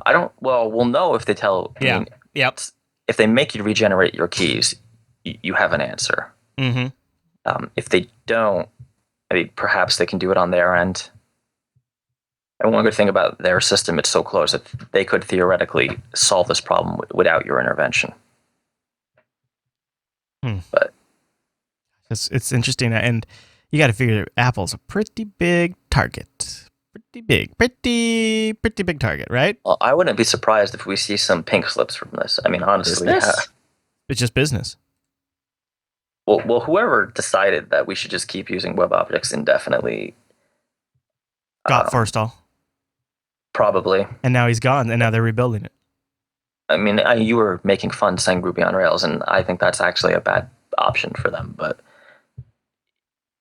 I don't. Well, we'll know if they tell. Yeah. Yep. If they make you regenerate your keys, you have an answer. Mm-hmm. If they don't, I mean, perhaps they can do it on their end. And one good thing about their system, it's so close that they could theoretically solve this problem without your intervention. But it's interesting, and you got to figure Apple's a pretty big target. Pretty big target, right? Well, I wouldn't be surprised if we see some pink slips from this. I mean, honestly, It's just business. Well, whoever decided that we should just keep using web objects indefinitely got Forstall. Probably. And now he's gone, and now they're rebuilding it. I mean, you were making fun saying Ruby on Rails, and I think that's actually a bad option for them. But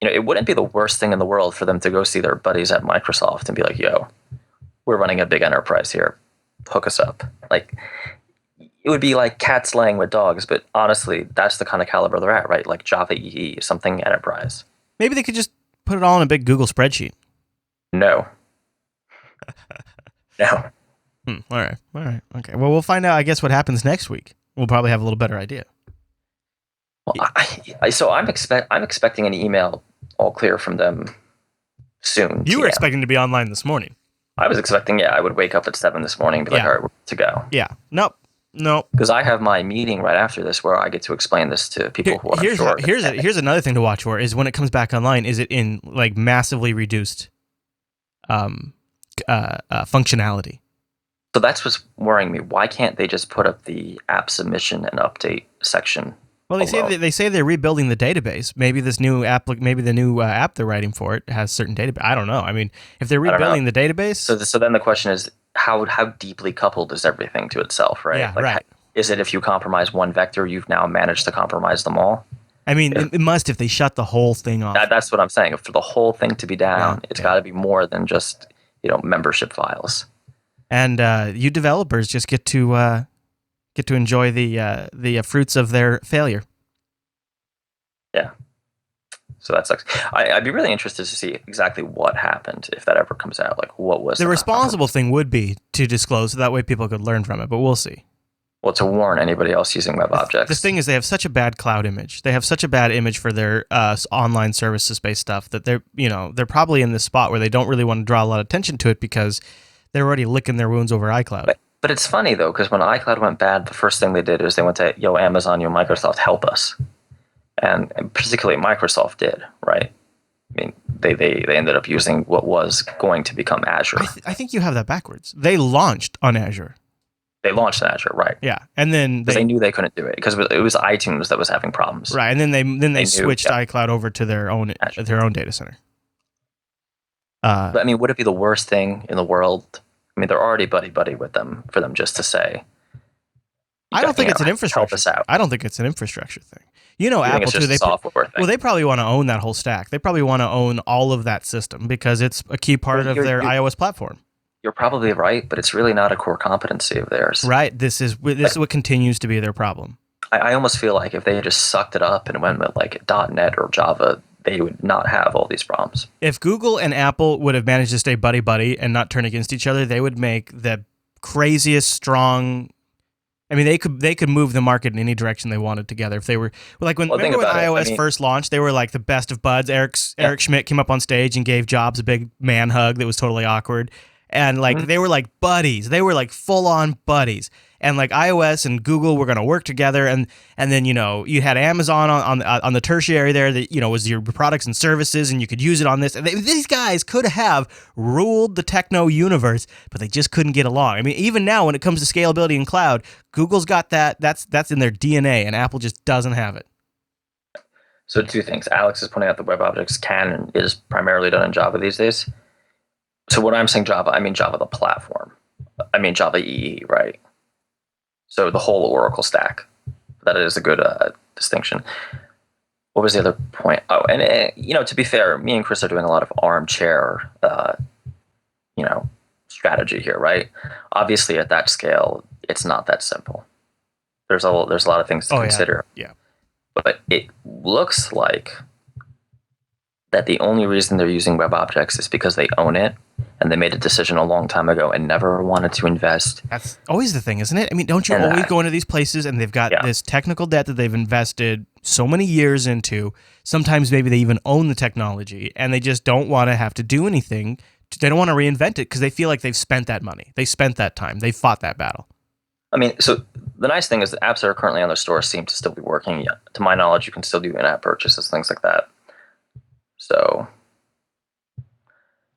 it wouldn't be the worst thing in the world for them to go see their buddies at Microsoft and be like, "Yo, we're running a big enterprise here. Hook us up." Like, it would be like cats laying with dogs, but honestly, that's the kind of caliber they're at, right? Like Java EE, something enterprise. Maybe they could just put it all in a big Google spreadsheet. No. No. All right. Okay. Well, we'll find out, I guess, what happens next week. We'll probably have a little better idea. Well, I'm expecting an email all clear from them soon. You were expecting to be online this morning. I was expecting, I would wake up at 7 this morning and be like, all right, we're good to go. Yeah. Nope. Because I have my meeting right after this where I get to explain this to people who are sure. Here's another thing to watch for is when it comes back online, is it in like massively reduced functionality? So that's what's worrying me. Why can't they just put up the app submission and update section? Well, they say they're rebuilding the database. Maybe this new app, maybe the new app they're writing for it has certain database. I don't know. I mean, if they're rebuilding the database, so then the question is how deeply coupled is everything to itself, right? Yeah, right. Is it if you compromise one vector, you've now managed to compromise them all? I mean, it must if they shut the whole thing off. That's what I'm saying. For the whole thing to be down, it's got to be more than just membership files. And you developers just get to enjoy the fruits of their failure. Yeah. So that sucks. I'd be really interested to see exactly what happened if that ever comes out. Like, what was the responsible thing would be to disclose, so that way people could learn from it. But we'll see. Well, to warn anybody else using web objects. The thing is, they have such a bad cloud image. They have such a bad image for their online services-based stuff that they're probably in this spot where they don't really want to draw a lot of attention to it because they're already licking their wounds over iCloud. But it's funny though, because when iCloud went bad, the first thing they did is they went to Amazon, Microsoft, help us, and particularly Microsoft did, right? I mean, they ended up using what was going to become Azure. I think you have that backwards. They launched on Azure. They launched in Azure, right? Yeah, and then they knew they couldn't do it because it was iTunes that was having problems, right? And then they switched iCloud over to their own data center. But I mean, would it be the worst thing in the world? I mean, they're already buddy with them for them just to say. I don't think it's an infrastructure. Help us out. I don't think it's an infrastructure thing. Apple too. They software thing. Well, they probably want to own that whole stack. They probably want to own all of that system because it's a key part of their iOS platform. You're probably right, but it's really not a core competency of theirs. Right. This is what continues to be their problem. I almost feel like if they had just sucked it up and went with like .NET or Java, they would not have all these problems. If Google and Apple would have managed to stay buddy and not turn against each other, they would make the craziest strong. I mean, they could move the market in any direction they wanted together. If they were remember when iOS first launched, they were like the best of buds. Eric Schmidt came up on stage and gave Jobs a big man hug that was totally awkward. And they were like buddies. They were like full on buddies. And like iOS and Google were going to work together. And then, you had Amazon on the tertiary there that, was your products and services and you could use it on this. And these guys could have ruled the techno universe, but they just couldn't get along. I mean, even now when it comes to scalability in cloud, Google's got that. That's in their DNA and Apple just doesn't have it. So two things. Alex is pointing out that web objects can and is primarily done in Java these days. So when I'm saying Java, I mean Java the platform. I mean Java EE, right? So the whole Oracle stack. That is a good distinction. What was the other point? Oh, and to be fair, me and Chris are doing a lot of armchair, strategy here, right? Obviously, at that scale, it's not that simple. There's a lot of things to consider. Yeah. But it looks like that the only reason they're using WebObjects is because they own it, and they made a decision a long time ago and never wanted to invest. That's always the thing, isn't it? I mean, don't you always go into these places and they've got this technical debt that they've invested so many years into? Sometimes maybe they even own the technology, and they just don't want to have to do anything. They don't want to reinvent it because they feel like they've spent that money. They spent that time. They fought that battle. I mean, so the nice thing is the apps that are currently on their store seem to still be working. Yeah, to my knowledge, you can still do in-app purchases, things like that. So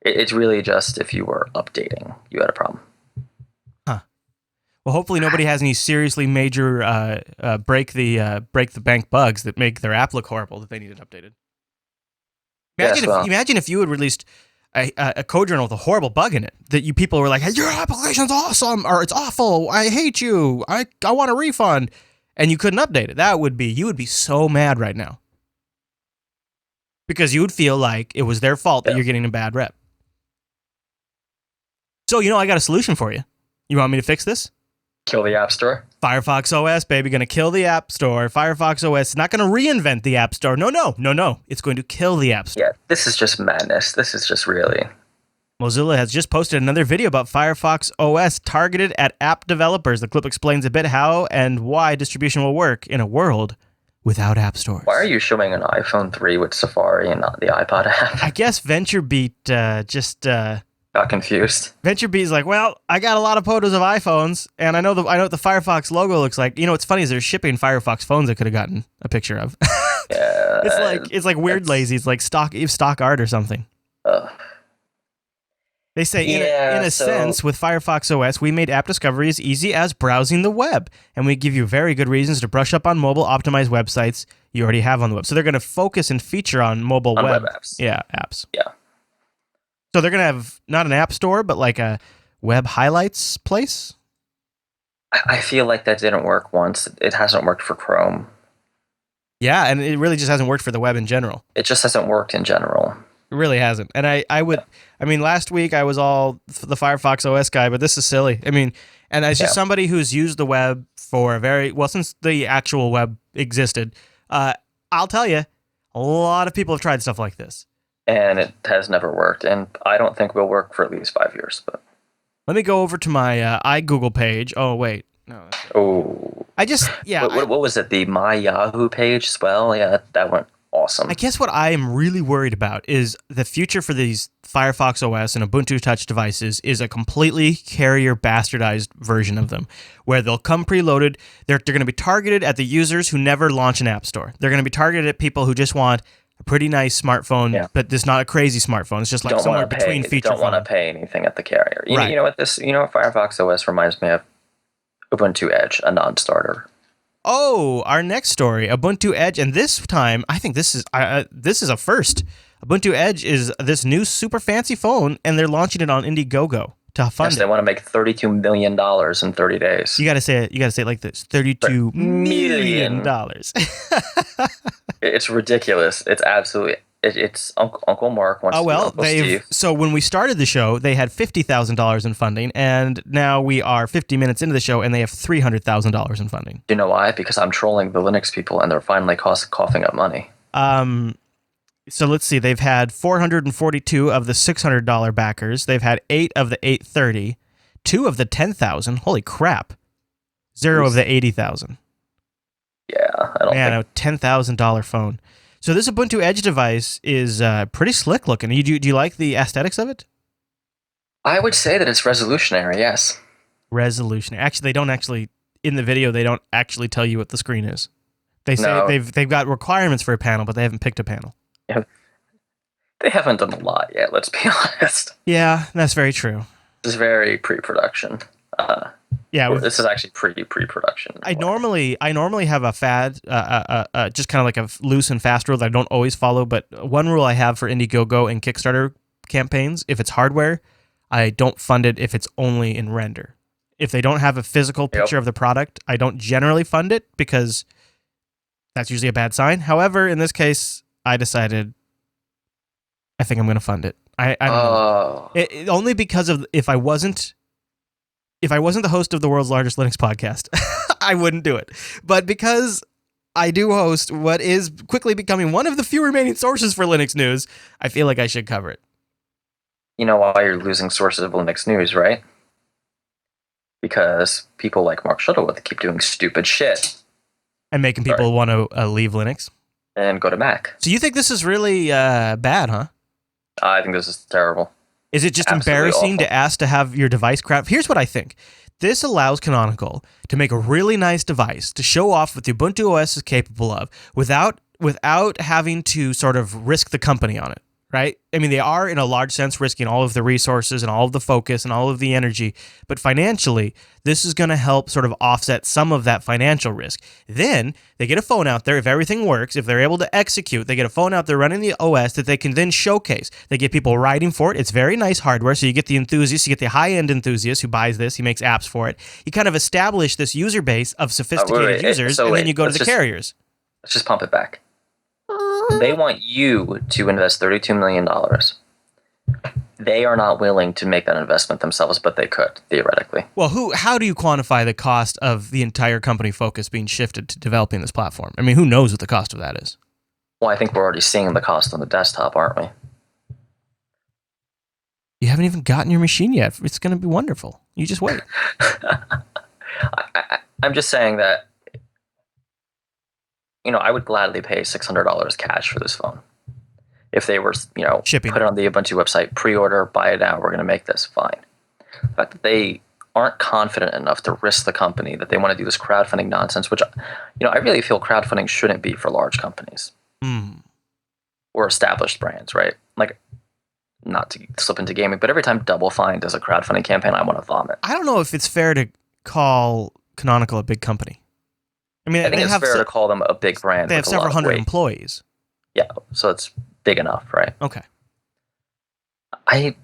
it's really just if you were updating, you had a problem. Huh. Well, hopefully nobody has any seriously major break the bank bugs that make their app look horrible that they need it updated. Imagine if you had released a code journal with a horrible bug in it that you people were like, hey, your application's awesome, or it's awful, I hate you, I want a refund, and you couldn't update it. You would be so mad right now. Because you would feel like it was their fault that you're getting a bad rep. So, I got a solution for you. You want me to fix this? Kill the App Store? Firefox OS, baby, going to kill the App Store. Firefox OS is not going to reinvent the App Store. No. It's going to kill the App Store. Yeah, this is just madness. This is just really... Mozilla has just posted another video about Firefox OS targeted at app developers. The clip explains a bit how and why distribution will work in a world without app stores. Why are you showing an iPhone 3 with Safari and not the iPod app? I guess VentureBeat got confused. VentureBeat's like, well, I got a lot of photos of iPhones, and I know what the Firefox logo looks like. What's funny is they're shipping Firefox phones I could have gotten a picture of. Yeah, it's like weird lazy. It's like stock art or something. They say, in a sense, with Firefox OS, we made app discovery as easy as browsing the web, and we give you very good reasons to brush up on mobile-optimized websites you already have on the web. So they're going to focus and feature on mobile web apps. Yeah, apps. Yeah. So they're going to have not an app store, but like a web highlights place? I feel like that didn't work once. It hasn't worked for Chrome. Yeah, and it really just hasn't worked for the web in general. It just hasn't worked in general. It really hasn't. And last week I was all the Firefox OS guy, but this is silly. And as just somebody who's used the web for since the actual web existed, I'll tell you, a lot of people have tried stuff like this. And it has never worked, and I don't think will work for at least 5 years. But let me go over to my iGoogle page. Oh, wait. No. What was it? The My Yahoo page as well? Yeah, that went awesome. I guess what I am really worried about is the future for these Firefox OS and Ubuntu Touch devices is a completely carrier bastardized version of them, where they'll come preloaded. They're going to be targeted at the users who never launch an app store. They're going to be targeted at people who just want a pretty nice smartphone, but it's not a crazy smartphone. It's just like somewhere between feature phone. Don't want to pay anything at the carrier. You know what Firefox OS reminds me of? Ubuntu Edge, a non-starter. Oh, our next story, Ubuntu Edge, and this time I think this is a first. Ubuntu Edge is this new super fancy phone, and they're launching it on Indiegogo to fund it. They want to make $32 million in 30 days. You got to say it like this: $32 million. It's ridiculous. It's absolutely. It's Uncle Mark wants to be Uncle Steve. So when we started the show, they had $50,000 in funding, and now we are 50 minutes into the show, and they have $300,000 in funding. You know why? Because I'm trolling the Linux people, and they're finally coughing up money. So let's see. They've had 442 of the $600 backers. They've had 8 of the 830, 2 of the 10,000. Holy crap! 0 of the 80,000. Yeah, I don't think... a $10,000 phone. So this Ubuntu Edge device is pretty slick looking. Do you like the aesthetics of it? I would say that it's resolutionary, yes. Resolutionary. Actually, in the video, they don't actually tell you what the screen is. They say they've got requirements for a panel, but they haven't picked a panel. Yeah. They haven't done a lot yet, let's be honest. Yeah, that's very true. This is very pre-production. This is actually pre-production. I normally have a fad, just kind of like a loose and fast rule that I don't always follow. But one rule I have for Indiegogo and Kickstarter campaigns: if it's hardware, I don't fund it if it's only in render. If they don't have a physical picture of the product, I don't generally fund it because that's usually a bad sign. However, in this case, I decided I think I'm going to fund it. I don't know. Only because of if I wasn't If I wasn't the host of the world's largest Linux podcast, I wouldn't do it. But because I do host what is quickly becoming one of the few remaining sources for Linux news, I feel like I should cover it. You know why you're losing sources of Linux news, right? Because people like Mark Shuttleworth keep doing stupid shit. And making people want to leave Linux. And go to Mac. So you think this is really bad, huh? I think this is terrible. Is it just Absolutely embarrassing awful. to ask to have your device crowd? Here's what I think. This allows Canonical to make a really nice device to show off what the Ubuntu OS is capable of without having to sort of risk the company on it, right? I mean, they are, in a large sense, risking all of the resources and all of the focus and all of the energy, but financially, this is going to help sort of offset some of that financial risk. Then they get a phone out there. If everything works, if they're able to execute, they get a phone out there running the OS that they can then showcase. They get people writing for it. It's very nice hardware, so you get the enthusiasts, you get the high-end enthusiast who buys this, he makes apps for it. You kind of establish this user base of sophisticated users, and then you go to the carriers. Let's just pump it back. They want you to invest $32 million. They are not willing to make that investment themselves, but they could, theoretically. Well, how do you quantify the cost of the entire company focus being shifted to developing this platform? I mean, who knows what the cost of that is? Well, I think we're already seeing the cost on the desktop, aren't we? You haven't even gotten your machine yet. It's going to be wonderful. You just wait. I'm just saying that, I would gladly pay $600 cash for this phone. If they were, shipping, put it on the Ubuntu website, pre-order, buy it now, we're going to make this, fine. The fact that they aren't confident enough to risk the company, that they want to do this crowdfunding nonsense, which, I really feel crowdfunding shouldn't be for large companies. Or established brands, right? Like, not to slip into gaming, but every time Double Fine does a crowdfunding campaign, I want to vomit. I don't know if it's fair to call Canonical a big company. I mean, I think it's fair to call them a big brand. They have several hundred employees. Yeah, so it's big enough, right? Okay. I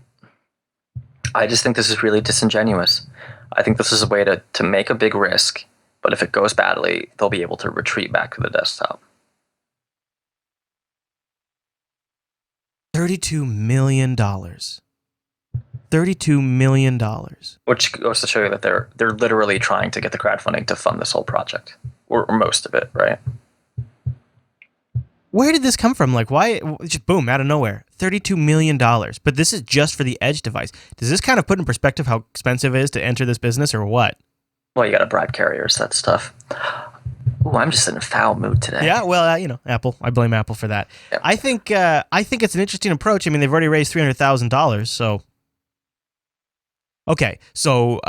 just think this is really disingenuous. I think this is a way to make a big risk, but if it goes badly, they'll be able to retreat back to the desktop. $32 million. $32 million. Which goes to show you that they're literally trying to get the crowdfunding to fund this whole project, or most of it, right? Where did this come from? Like, why? Just boom, out of nowhere. $32 million. But this is just for the Edge device. Does this kind of put in perspective how expensive it is to enter this business, or what? Well, you got to bribe carriers, that stuff. Ooh, I'm just in a foul mood today. Yeah, well, Apple. I blame Apple for that. Yep. I think it's an interesting approach. I mean, they've already raised $300,000, so... Okay, so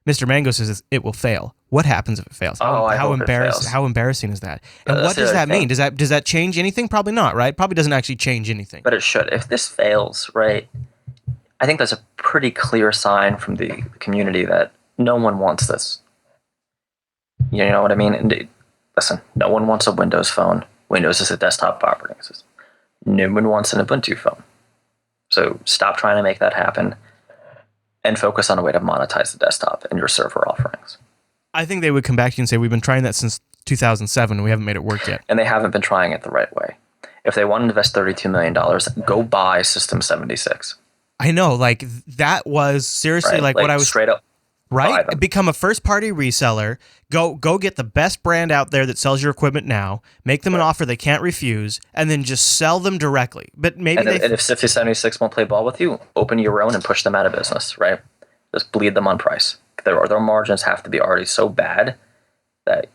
Mr. Mango says it will fail. What happens if it fails? How embarrassing is that? And what does that mean? Does that change anything? Probably not, right? Probably doesn't actually change anything. But it should. If this fails, right, I think that's a pretty clear sign from the community that no one wants this. You know what I mean? And listen, no one wants a Windows phone. Windows is a desktop operating system. No one wants an Ubuntu phone. So stop trying to make that happen and focus on a way to monetize the desktop and your server offerings. I think they would come back to you and say, we've been trying that since 2007 and we haven't made it work yet. And they haven't been trying it the right way. If they want to invest $32 million, go buy System 76. I know, like, that was seriously like what I was... Straight up. Right? Become a first-party reseller. Go get the best brand out there that sells your equipment now. Make them an offer they can't refuse, and then just sell them directly. But maybe and if 76 won't play ball with you, open your own and push them out of business, right? Just bleed them on price. Their margins have to be already so bad that,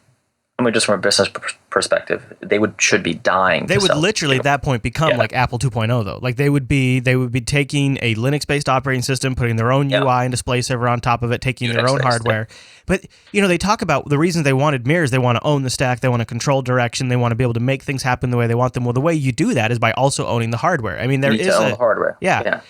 I mean, just from a business perspective, should be dying. They would literally at that point become like Apple 2.0 though. Like they would be taking a Linux-based operating system, putting their own UI and display server on top of it, taking their own hardware. But they talk about the reasons they wanted mirrors. They want to own the stack. They want to control direction. They want to be able to make things happen the way they want them. Well, the way you do that is by also owning the hardware. I mean, there is own the hardware. Yeah.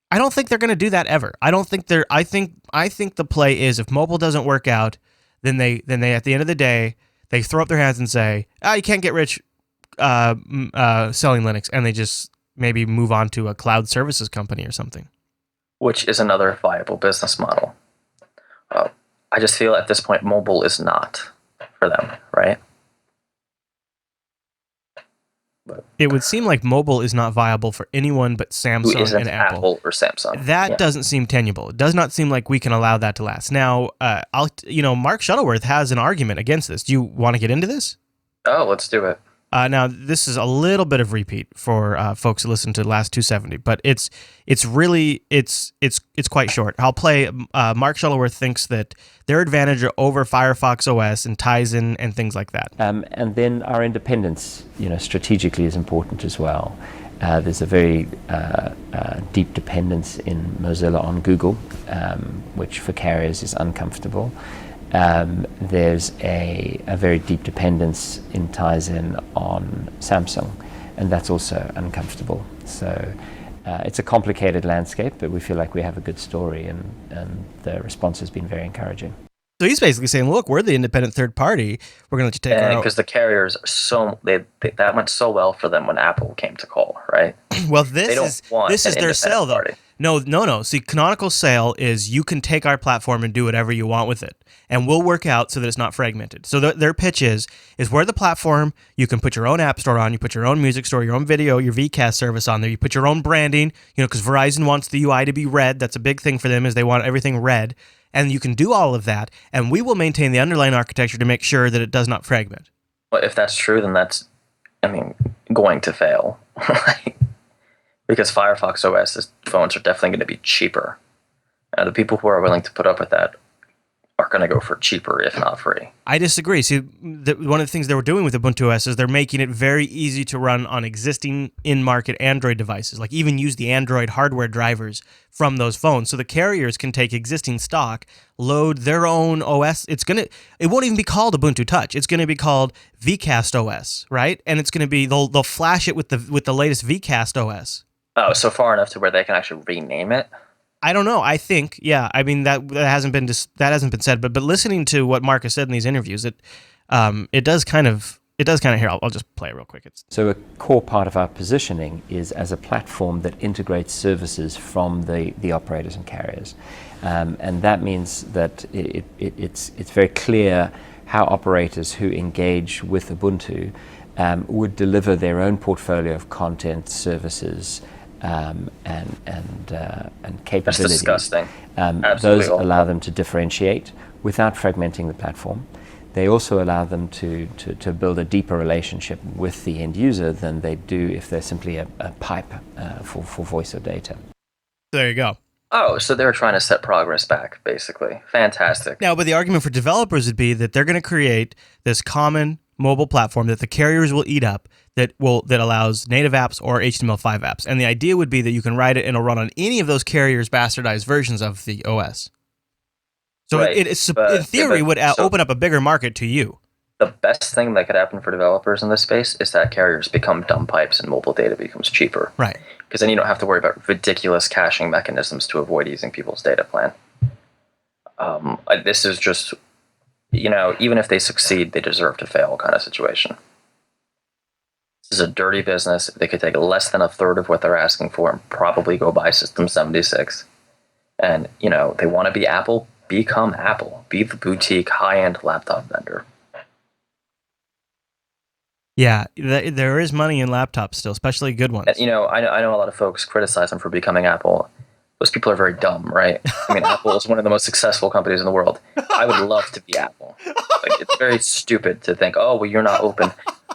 I don't think they're going to do that ever. I don't think they're. I think the play is if mobile doesn't work out, then they at the end of the day they throw up their hands and say, you can't get rich selling Linux, and they just maybe move on to a cloud services company or something. Which is another viable business model. I just feel at this point mobile is not for them, right? But It would seem like mobile is not viable for anyone but Who Samsung isn't and Apple. Apple or Samsung? That Yeah. doesn't seem tenable. It does not seem like we can allow that to last. Now, Mark Shuttleworth has an argument against this. Do you want to get into this? Oh, let's do it. Now, this is a little bit of repeat for folks who listen to the last 270, but it's quite short. I'll play. Mark Shuttleworth thinks that their advantage over Firefox OS and Tizen and things like that. And then our independence, strategically is important as well. There's a very deep dependence in Mozilla on Google, which for carriers is uncomfortable. There's a very deep dependence in Tizen on Samsung, and that's also uncomfortable. So it's a complicated landscape, but we feel like we have a good story, and the response has been very encouraging. So he's basically saying, look, we're the independent third party. We're going to let you take our own. Because the carriers are that went so well for them when Apple came to call, right? Well, this is their sale, though. Party. No. See, Canonical's sale is you can take our platform and do whatever you want with it, and we'll work out so that it's not fragmented. So their pitch is we're the platform. You can put your own app store on. You put your own music store, your own video, your VCast service on there. You put your own branding, because Verizon wants the UI to be red. That's a big thing for them is they want everything red. And you can do all of that, and we will maintain the underlying architecture to make sure that it does not fragment. Well, if that's true, then that's, going to fail. Because Firefox OS phones are definitely going to be cheaper. The people who are willing to put up with that are going to go for cheaper, if not free. I disagree. See, one of the things they were doing with Ubuntu OS is they're making it very easy to run on existing in-market Android devices, like even use the Android hardware drivers from those phones. So the carriers can take existing stock, load their own OS. It won't even be called Ubuntu Touch. It's going to be called VCast OS, right? And it's going to be they'll flash it with the latest VCast OS. Oh, so far enough to where they can actually rename it? I don't know. I think, yeah. I mean, that hasn't been said, but listening to what Mark has said in these interviews, it does kind of here. I'll just play it real quick. So a core part of our positioning is as a platform that integrates services from the operators and carriers, and that means that it's very clear how operators who engage with Ubuntu would deliver their own portfolio of content, services, and capabilities. That's disgusting. Those allow them to differentiate without fragmenting the platform. They also allow them to build a deeper relationship with the end user than they do if they're simply a pipe for voice or data. There you go. Oh, so they're trying to set progress back, basically. Fantastic. Now, but the argument for developers would be that they're going to create this common mobile platform that the carriers will eat up that allows native apps or HTML5 apps. And the idea would be that you can write it and it'll run on any of those carriers' bastardized versions of the OS. So right, in theory, would open up a bigger market to you. The best thing that could happen for developers in this space is that carriers become dumb pipes and mobile data becomes cheaper. Right. Because then you don't have to worry about ridiculous caching mechanisms to avoid using people's data plan. This is just, even if they succeed, they deserve to fail kind of situation. This is a dirty business. They could take less than a third of what they're asking for and probably go buy System 76. And, they want to be Apple. Become Apple. Be the boutique high-end laptop vendor. Yeah, there is money in laptops still, especially good ones. And, I know a lot of folks criticize them for becoming Apple. Those people are very dumb, right? I mean, Apple is one of the most successful companies in the world. I would love to be Apple. It's very stupid to think, oh, well, you're not open.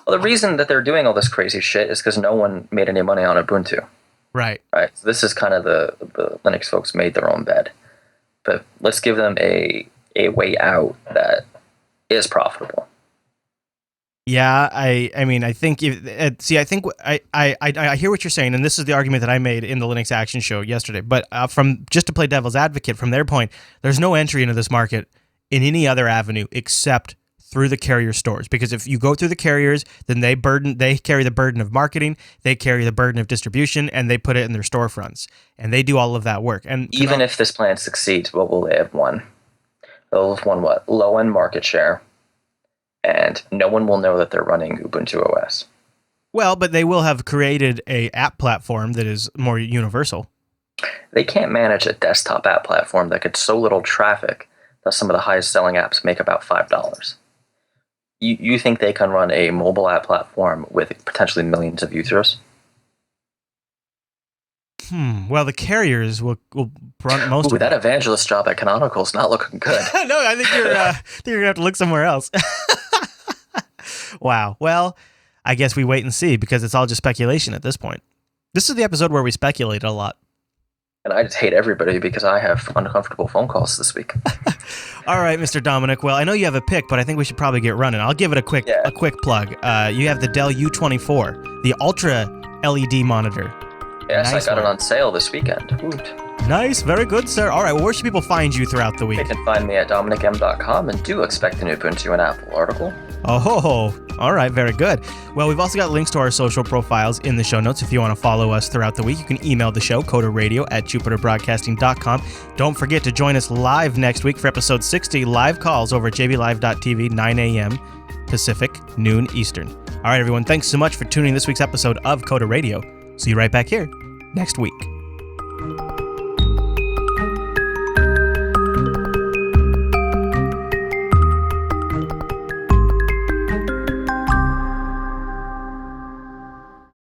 Well, the reason that they're doing all this crazy shit is because no one made any money on Ubuntu. Right. Right. So this is kind of the Linux folks made their own bed. But let's give them a way out that is profitable. Yeah, I mean, I think I hear what you're saying, and this is the argument that I made in the Linux Action Show yesterday. But from just to play devil's advocate, from their point, there's no entry into this market in any other avenue except through the carrier stores. Because if you go through the carriers, then they carry the burden of marketing, they carry the burden of distribution, and they put it in their storefronts, and they do all of that work. And even if this plan succeeds, what will they have won? They'll have won what? Low-end market share. And no one will know that they're running Ubuntu OS. Well, but they will have created a app platform that is more universal. They can't manage a desktop app platform that gets so little traffic that some of the highest selling apps make about $5. You think they can run a mobile app platform with potentially millions of users? Well, the carriers will run most Ooh, of that evangelist job at Canonical is not looking good. No, I think you're gonna have to look somewhere else. Wow. Well, I guess we wait and see, because it's all just speculation at this point. This is the episode where we speculate a lot. And I just hate everybody because I have uncomfortable phone calls this week. All right, Mr. Dominic. Well, I know you have a pick, but I think we should probably get running. I'll give it a quick plug. You have the Dell U24, the Ultra LED monitor. Yes, Nice I got one. it on sale this weekend. Woot. Nice, very good, sir. All right, well, where should people find you throughout the week? They can find me at dominicm.com, and do expect an Ubuntu and Apple article. Oh, all right, very good. Well, we've also got links to our social profiles in the show notes. If you want to follow us throughout the week, you can email the show, coderradio@jupiterbroadcasting.com. Don't forget to join us live next week for episode 60, live calls over at jblive.tv, 9 a.m. Pacific, noon Eastern. All right, everyone, thanks so much for tuning in this week's episode of Coder Radio. See you right back here next week.